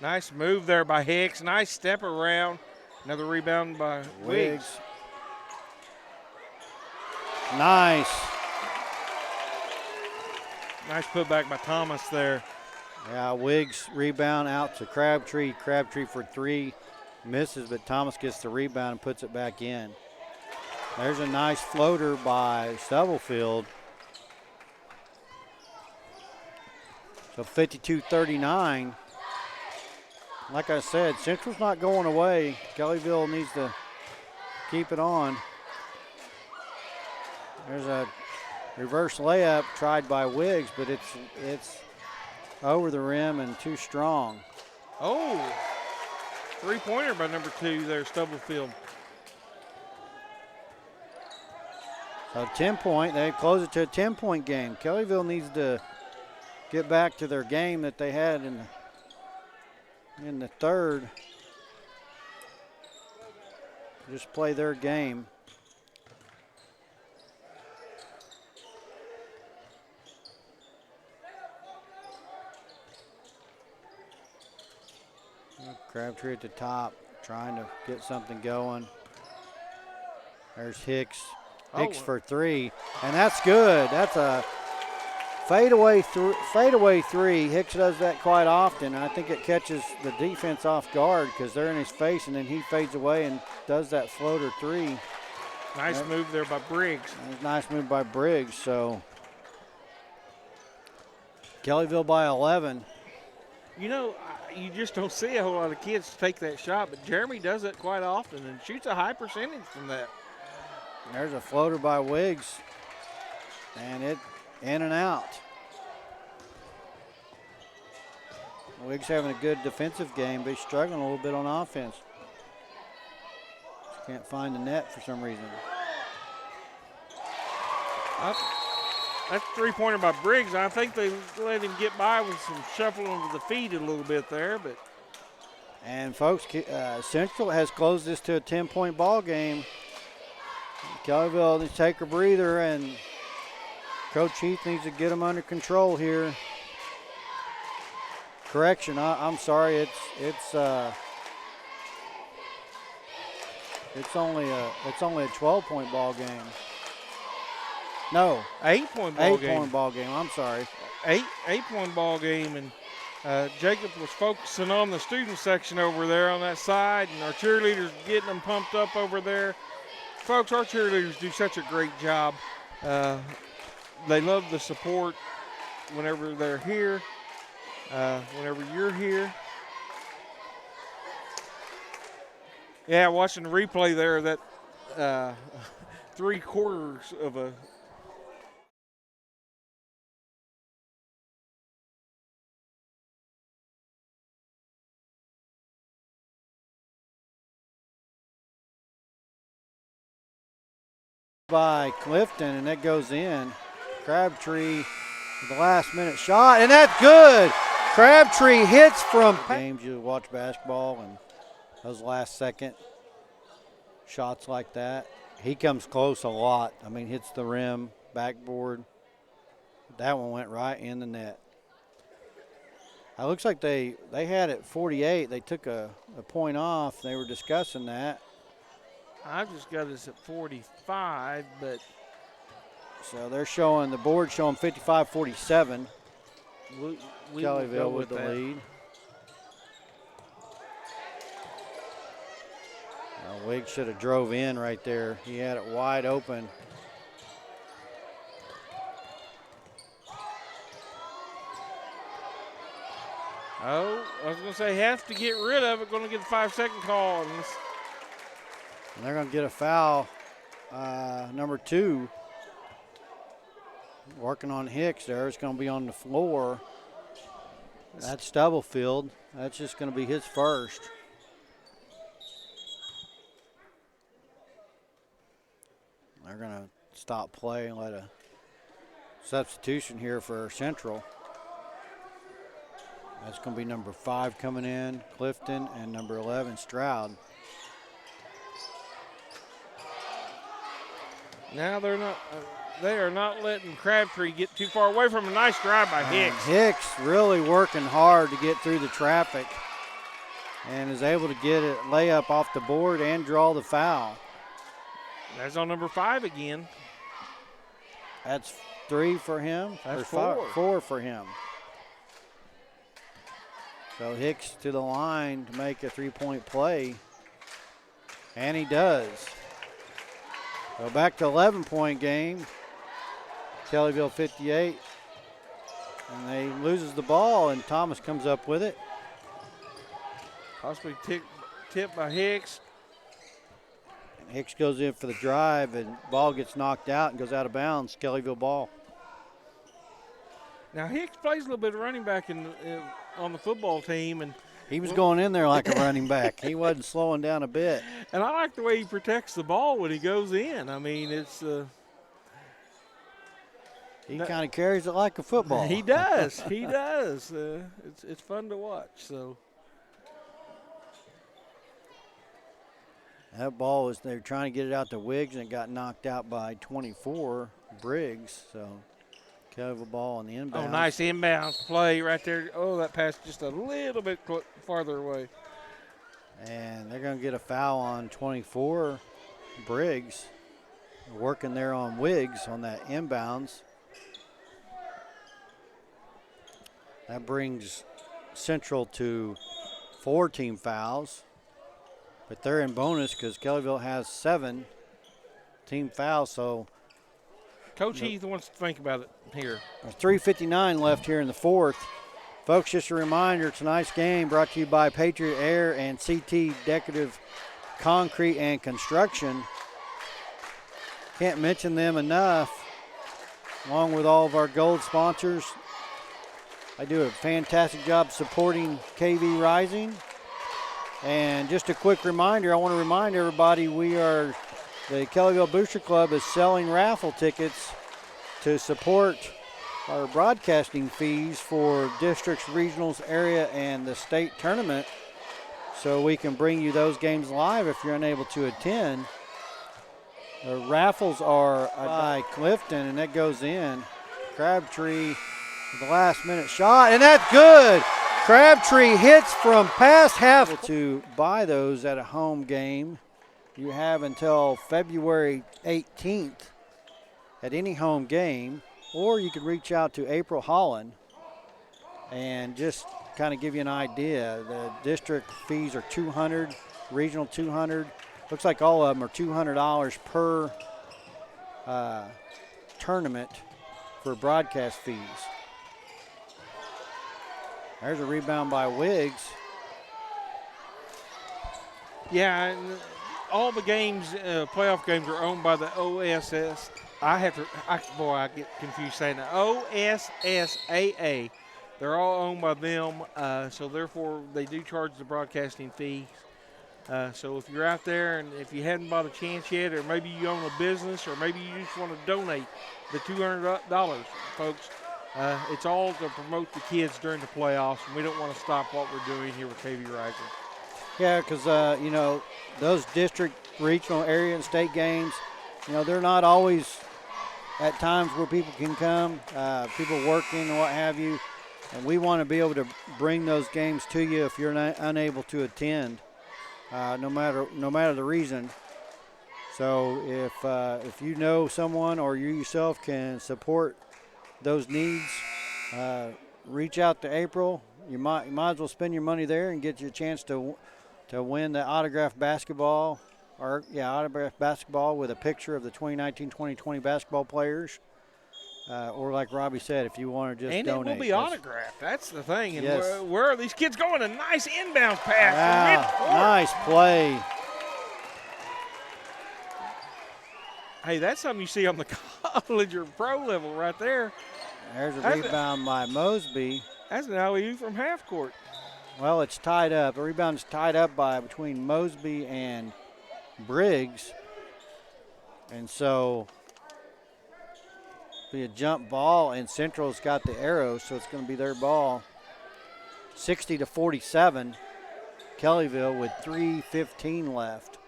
Nice move there by Hicks. Nice step around. Another rebound by Wiggs. Nice. Nice putback by Thomas there. Yeah, Wiggs rebound out to Crabtree. Crabtree for three. Misses, but Thomas gets the rebound and puts it back in. There's a nice floater by Stubblefield. So 52-39. Like I said, Central's not going away. Kellyville needs to keep it on. There's a reverse layup tried by Wiggs, but it's over the rim and too strong. Oh, three-pointer by number 2 there, Stubblefield. So 10-point, they close it to a 10-point game. Kellyville needs to get back to their game that they had in the third. Just play their game. Crabtree at the top, trying to get something going. There's Hicks. Hicks for three, and that's good. That's a fadeaway three. Hicks does that quite often. I think it catches the defense off guard because they're in his face, and then he fades away and does that floater three. Nice move there by Briggs. Nice move by Briggs. So Kellyville by 11. You know, you just don't see a whole lot of kids take that shot, but Jeremy does it quite often and shoots a high percentage from that. There's a floater by Wiggs, and it in and out. Wiggs having a good defensive game, but he's struggling a little bit on offense. Just can't find the net for some reason. That's a three-pointer by Briggs. I think they let him get by with some shuffling of the feet a little bit there. And, folks, Central has closed this to a 10-point ball game. Kellyville needs to take a breather, and Coach Heath needs to get them under control here. Correction, I'm sorry, it's only a 12-point ball game. No, 8-point ball game. 8-point ball game. I'm sorry. 8-point ball game, and Jacob was focusing on the student section over there on that side, and our cheerleaders getting them pumped up over there. Folks, our cheerleaders do such a great job. They love the support whenever they're here, whenever you're here. Yeah, watching the replay there, that 3/4 of a by Clifton, and that goes in. Crabtree with the last-minute shot, and that's good. Crabtree hits from games you watch basketball, and those last-second shots like that. He comes close a lot. I mean, hits the rim, backboard. That one went right in the net. It looks like they had it 48. They took a point off. They were discussing that. I just got us at 45, but. So they're showing, the board showing 55-47. Kellyville with the lead. Wiggs should have drove in right there. He had it wide open. Oh, I was going to say, have to get rid of it. Going to get the 5-second call on this. And they're going to get a foul. Number 2. Working on Hicks there. It's going to be on the floor. That's Stubblefield. That's just going to be his first. They're going to stop play and let a substitution here for Central. That's going to be number 5 coming in, Clifton, and number 11, Stroud. Now they are not letting Crabtree get too far away from a nice drive by Hicks. Hicks really working hard to get through the traffic and is able to get a layup off the board and draw the foul. That's on number 5 again. That's 3 for him. That's 4 for him. So Hicks to the line to make a 3-point play, and he does. So back to 11-point game. Kellyville 58, and they loses the ball, and Thomas comes up with it. Possibly tipped by Hicks. And Hicks goes in for the drive, and ball gets knocked out and goes out of bounds. Kellyville ball. Now Hicks plays a little bit of running back on the football team, and he was going in there like a running back. He wasn't slowing down a bit. And I like the way he protects the ball when he goes in. I mean, it's he kind of carries it like a football. He does. He does. It's fun to watch. So that ball was, they were trying to get it out to Wiggs, and it got knocked out by 24, Briggs. So Kellyville ball on the inbound. Oh, nice inbound play right there. Oh, that pass just a little bit farther away. And they're going to get a foul on 24, Briggs. Working there on Wiggs on that inbounds. That brings Central to 4 team fouls. But they're in bonus because Kellyville has 7 team fouls. So Coach Heath wants to think about it here. There's 3:59 left here in the 4th. Folks, just a reminder, tonight's game brought to you by Patriot Air and CT Decorative Concrete and Construction. Can't mention them enough, along with all of our gold sponsors. They do a fantastic job supporting KV Rising. And just a quick reminder, I want to remind everybody the Kellyville Booster Club is selling raffle tickets to support our broadcasting fees for districts, regionals, area, and the state tournament, so we can bring you those games live if you're unable to attend. The raffles are by Clifton, and that goes in. Crabtree with the last-minute shot, and that's good. Crabtree hits from past half. To buy those at a home game, you have until February 18th at any home game, or you could reach out to April Holland and just kind of give you an idea. The district fees are $200, regional $200. Looks like all of them are $200 per tournament for broadcast fees. There's a rebound by Wiggs. Yeah, all the games, playoff games, are owned by the OSS. I get confused saying that. OSSAA. They're all owned by them, so therefore they do charge the broadcasting fee. So if you're out there and if you hadn't bought a chance yet, or maybe you own a business, or maybe you just want to donate the $200, folks, it's all to promote the kids during the playoffs, and we don't want to stop what we're doing here with KV Rising. Yeah, because, those district, regional, area, and state games, they're not always at times where people can come, people working and what have you. And we want to be able to bring those games to you if you're unable to attend, no matter the reason. So if you know someone or you yourself can support those needs, reach out to April. You might as well spend your money there and get you a chance to win the autographed basketball, autographed basketball with a picture of the 2019-2020 basketball players. Or like Robbie said, if you want to just donate. And it will be autographed. That's the thing. And yes. where are these kids going? A nice inbound pass from midcourt. Nice play. Hey, that's something you see on the college or pro level right there. There's a rebound by Mosby. That's an alley-oop from half court. Well, it's tied up. The rebound is tied up between Mosby and Briggs. And so be a jump ball, and Central's got the arrow, so it's going to be their ball. 60-47, Kellyville with 3:15 left.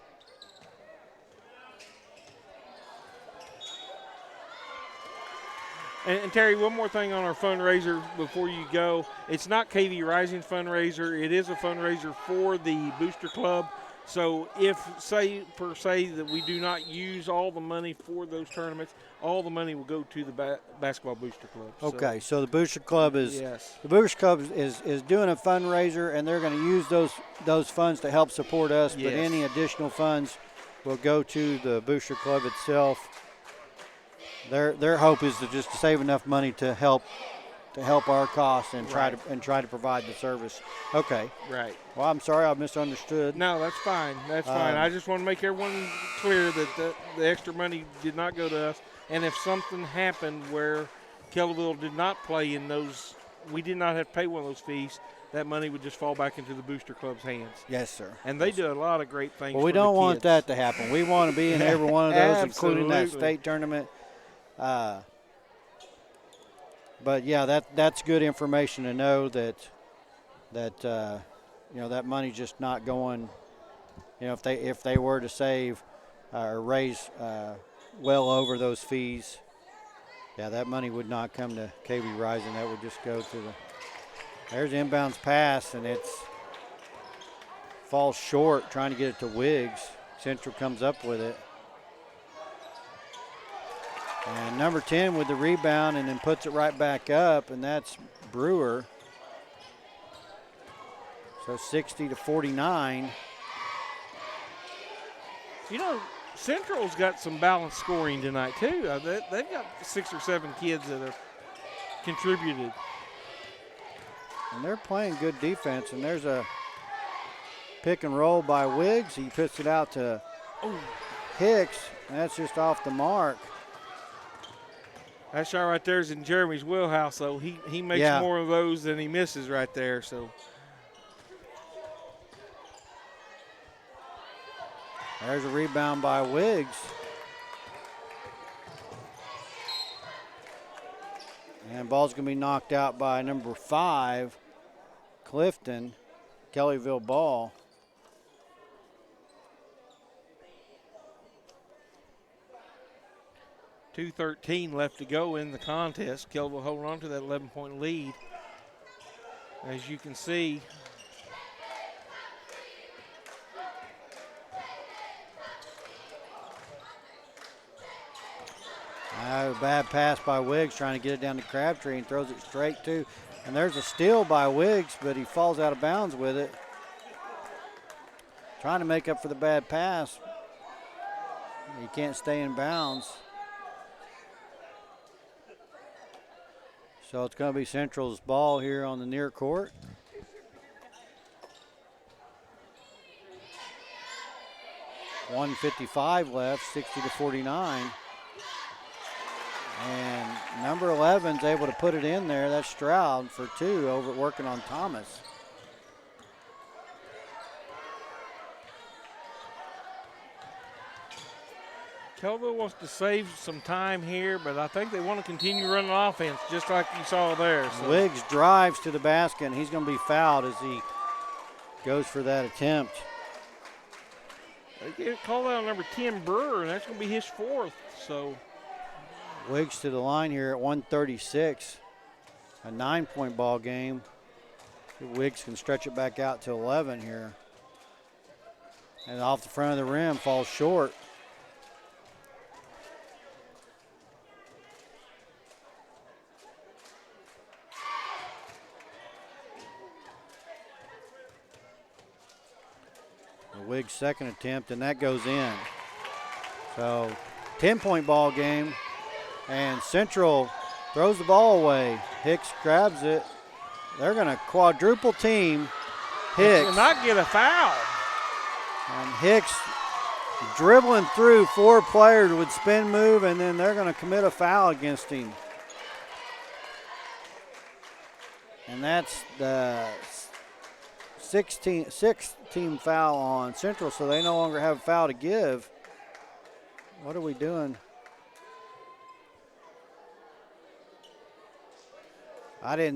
And Terry, one more thing on our fundraiser before you go. It's not KV Rising fundraiser. It is a fundraiser for the Booster Club. So if, say that we do not use all the money for those tournaments, all the money will go to the Basketball Booster Club. Okay, so the Booster Club is yes. The Booster Club is doing a fundraiser, and they're going to use those funds to help support us. Yes. But any additional funds will go to the Booster Club itself. Their hope is to just save enough money to help our costs and try to provide the service. Okay. Right. Well, I'm sorry I misunderstood. No, that's fine. That's fine. I just want to make everyone clear that the extra money did not go to us. And if something happened where Kellyville did not play in those, we did not have to pay one of those fees, that money would just fall back into the Booster Club's hands. Yes, sir. And they do a lot of great things. Well, we don't want that to happen. We want to be in every one of those, including that state tournament. But yeah, that's good information to know that that money's just not going. If they were to save or raise well over those fees, yeah, that money would not come to KV Rising. That would just go to the. There's the inbounds pass, and it's falls short trying to get it to Wiggs. Central comes up with it. And number 10 with the rebound and then puts it right back up, and that's Brewer. So 60-49. Central's got some balanced scoring tonight, too. They've got 6 or 7 kids that have contributed. And they're playing good defense, and there's a pick and roll by Wiggs. He puts it out to Hicks, and that's just off the mark. That shot right there is in Jeremy's wheelhouse, so he makes more of those than he misses right there. So there's a rebound by Wiggs. And ball's going to be knocked out by number 5, Clifton, Kellyville ball. .213 left to go in the contest. Kellyville holding on to that 11-point lead. As you can see, a bad pass by Wiggs trying to get it down to Crabtree and throws it straight to. And there's a steal by Wiggs, but he falls out of bounds with it. Trying to make up for the bad pass. He can't stay in bounds. So it's going to be Central's ball here on the near court. .155 left, 60-49. And number 11's able to put it in there. That's Stroud for 2 over working on Thomas. Kellyville wants to save some time here, but I think they want to continue running offense just like you saw there. So. Wiggs drives to the basket, and he's going to be fouled as he goes for that attempt. They get called out on number 10, Brewer, and that's going to be his fourth. So Wiggs to the line here at 136. A 9-point ball game. Wiggs can stretch it back out to 11 here. And off the front of the rim, falls short. Wiggs' second attempt, and that goes in. So 10-point ball game, and Central throws the ball away. Hicks grabs it. They're going to quadruple team Hicks. Will not get a foul. And Hicks dribbling through 4 players with spin move, and then they're going to commit a foul against him. And that's the sixth team foul on Central, so they no longer have a foul to give. What are we doing? They're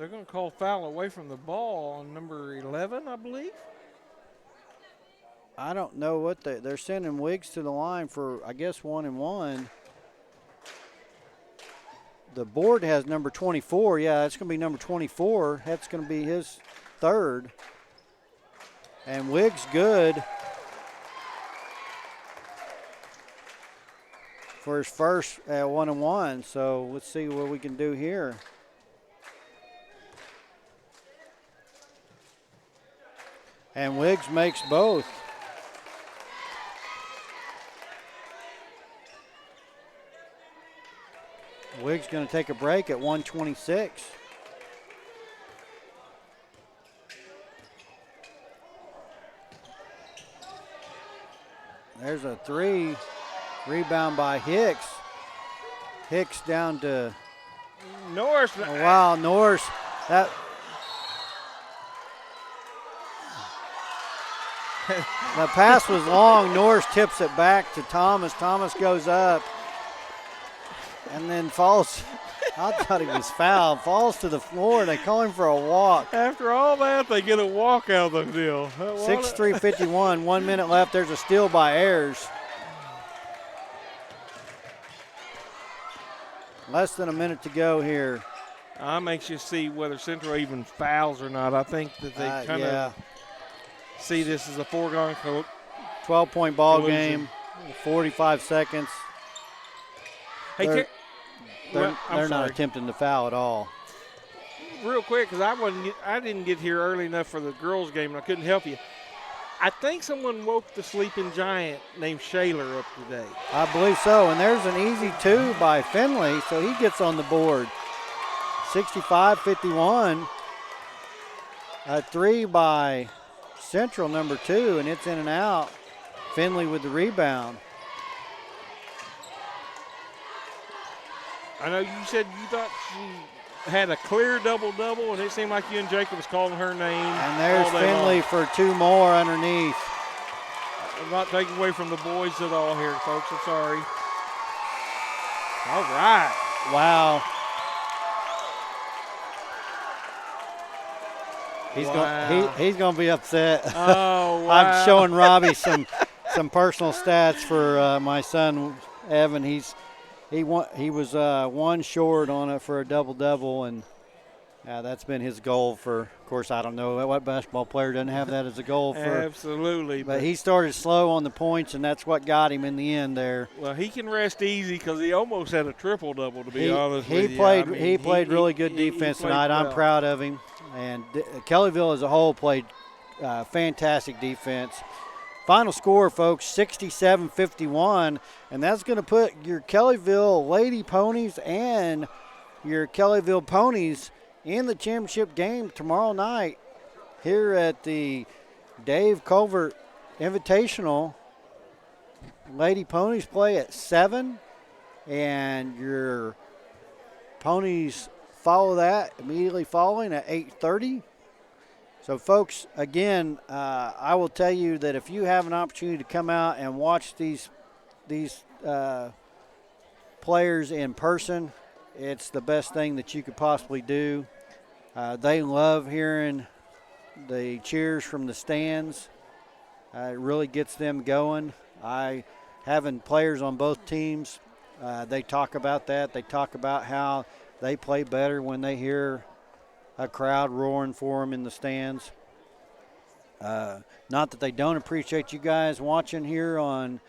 going to call foul away from the ball on number 11, I believe. I don't know what they're sending Wiggs to the line for, I guess, 1-and-1. The board has number 24. Yeah, that's going to be number 24. That's going to be his third. And Wiggs good for his first at 1-and-1. So let's see what we can do here. And Wiggs makes both. Wiggs going to take a break at 126. There's a 3. Rebound by Hicks. Hicks down to Norris. Oh, wow, Norris. The pass was long. Norris tips it back to Thomas. Thomas goes up and then falls. I thought he was fouled. Falls to the floor. They call him for a walk. After all that, they get a walk out of the deal. 6:3:51. 1 minute left. There's a steal by Ayers. Less than a minute to go here. I'm anxious to see whether Central even fouls or not. I think that they kind of see this as a foregone 12-point ball collusion. game, 45 seconds. Hey, they're not attempting to foul at all. Real quick, because I didn't get here early enough for the girls' game, and I couldn't help you. I think someone woke the sleeping giant named Shaler up today. I believe so, and there's an easy 2 by Finley, so he gets on the board. 65-51. A 3 by Central, number 2, and it's in and out. Finley with the rebound. I know you said you thought she had a clear double-double, and it seemed like you and Jacob was calling her name. And there's Finley for 2 more underneath. I'm not taking away from the boys at all here, folks. I'm sorry. All right. Wow. He's going to be upset. Oh, wow. I'm showing Robbie some personal stats for my son Evan. He was 1 short on it for a double-double, and that's been his goal for, of course, I don't know what basketball player doesn't have that as a goal for. Absolutely. But he started slow on the points, and that's what got him in the end there. Well, he can rest easy because he almost had a triple-double, to be honest with you. He played really good defense tonight. Well. I'm proud of him. And Kellyville as a whole played fantastic defense. Final score, folks, 67-51, and that's going to put your Kellyville Lady Ponies and your Kellyville Ponies in the championship game tomorrow night here at the Dave Culvert Invitational. Lady Ponies play at 7, and your Ponies follow that immediately following at 8:30. So, folks, again, I will tell you that if you have an opportunity to come out and watch these players in person, it's the best thing that you could possibly do. They love hearing the cheers from the stands. It really gets them going. Having players on both teams, they talk about that. They talk about how they play better when they hear a crowd roaring for them in the stands. Not that they don't appreciate you guys watching here on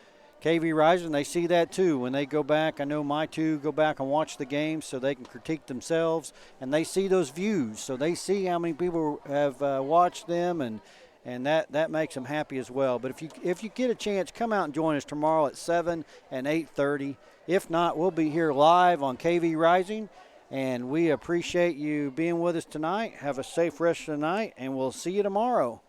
KV Rising. They see that too when they go back. I know my two go back and watch the games so they can critique themselves, and they see those views. So they see how many people have watched them, and that makes them happy as well. But if you get a chance, come out and join us tomorrow at 7 and 8:30. If not, we'll be here live on KV Rising, and we appreciate you being with us tonight. Have a safe rest of the night, and we'll see you tomorrow.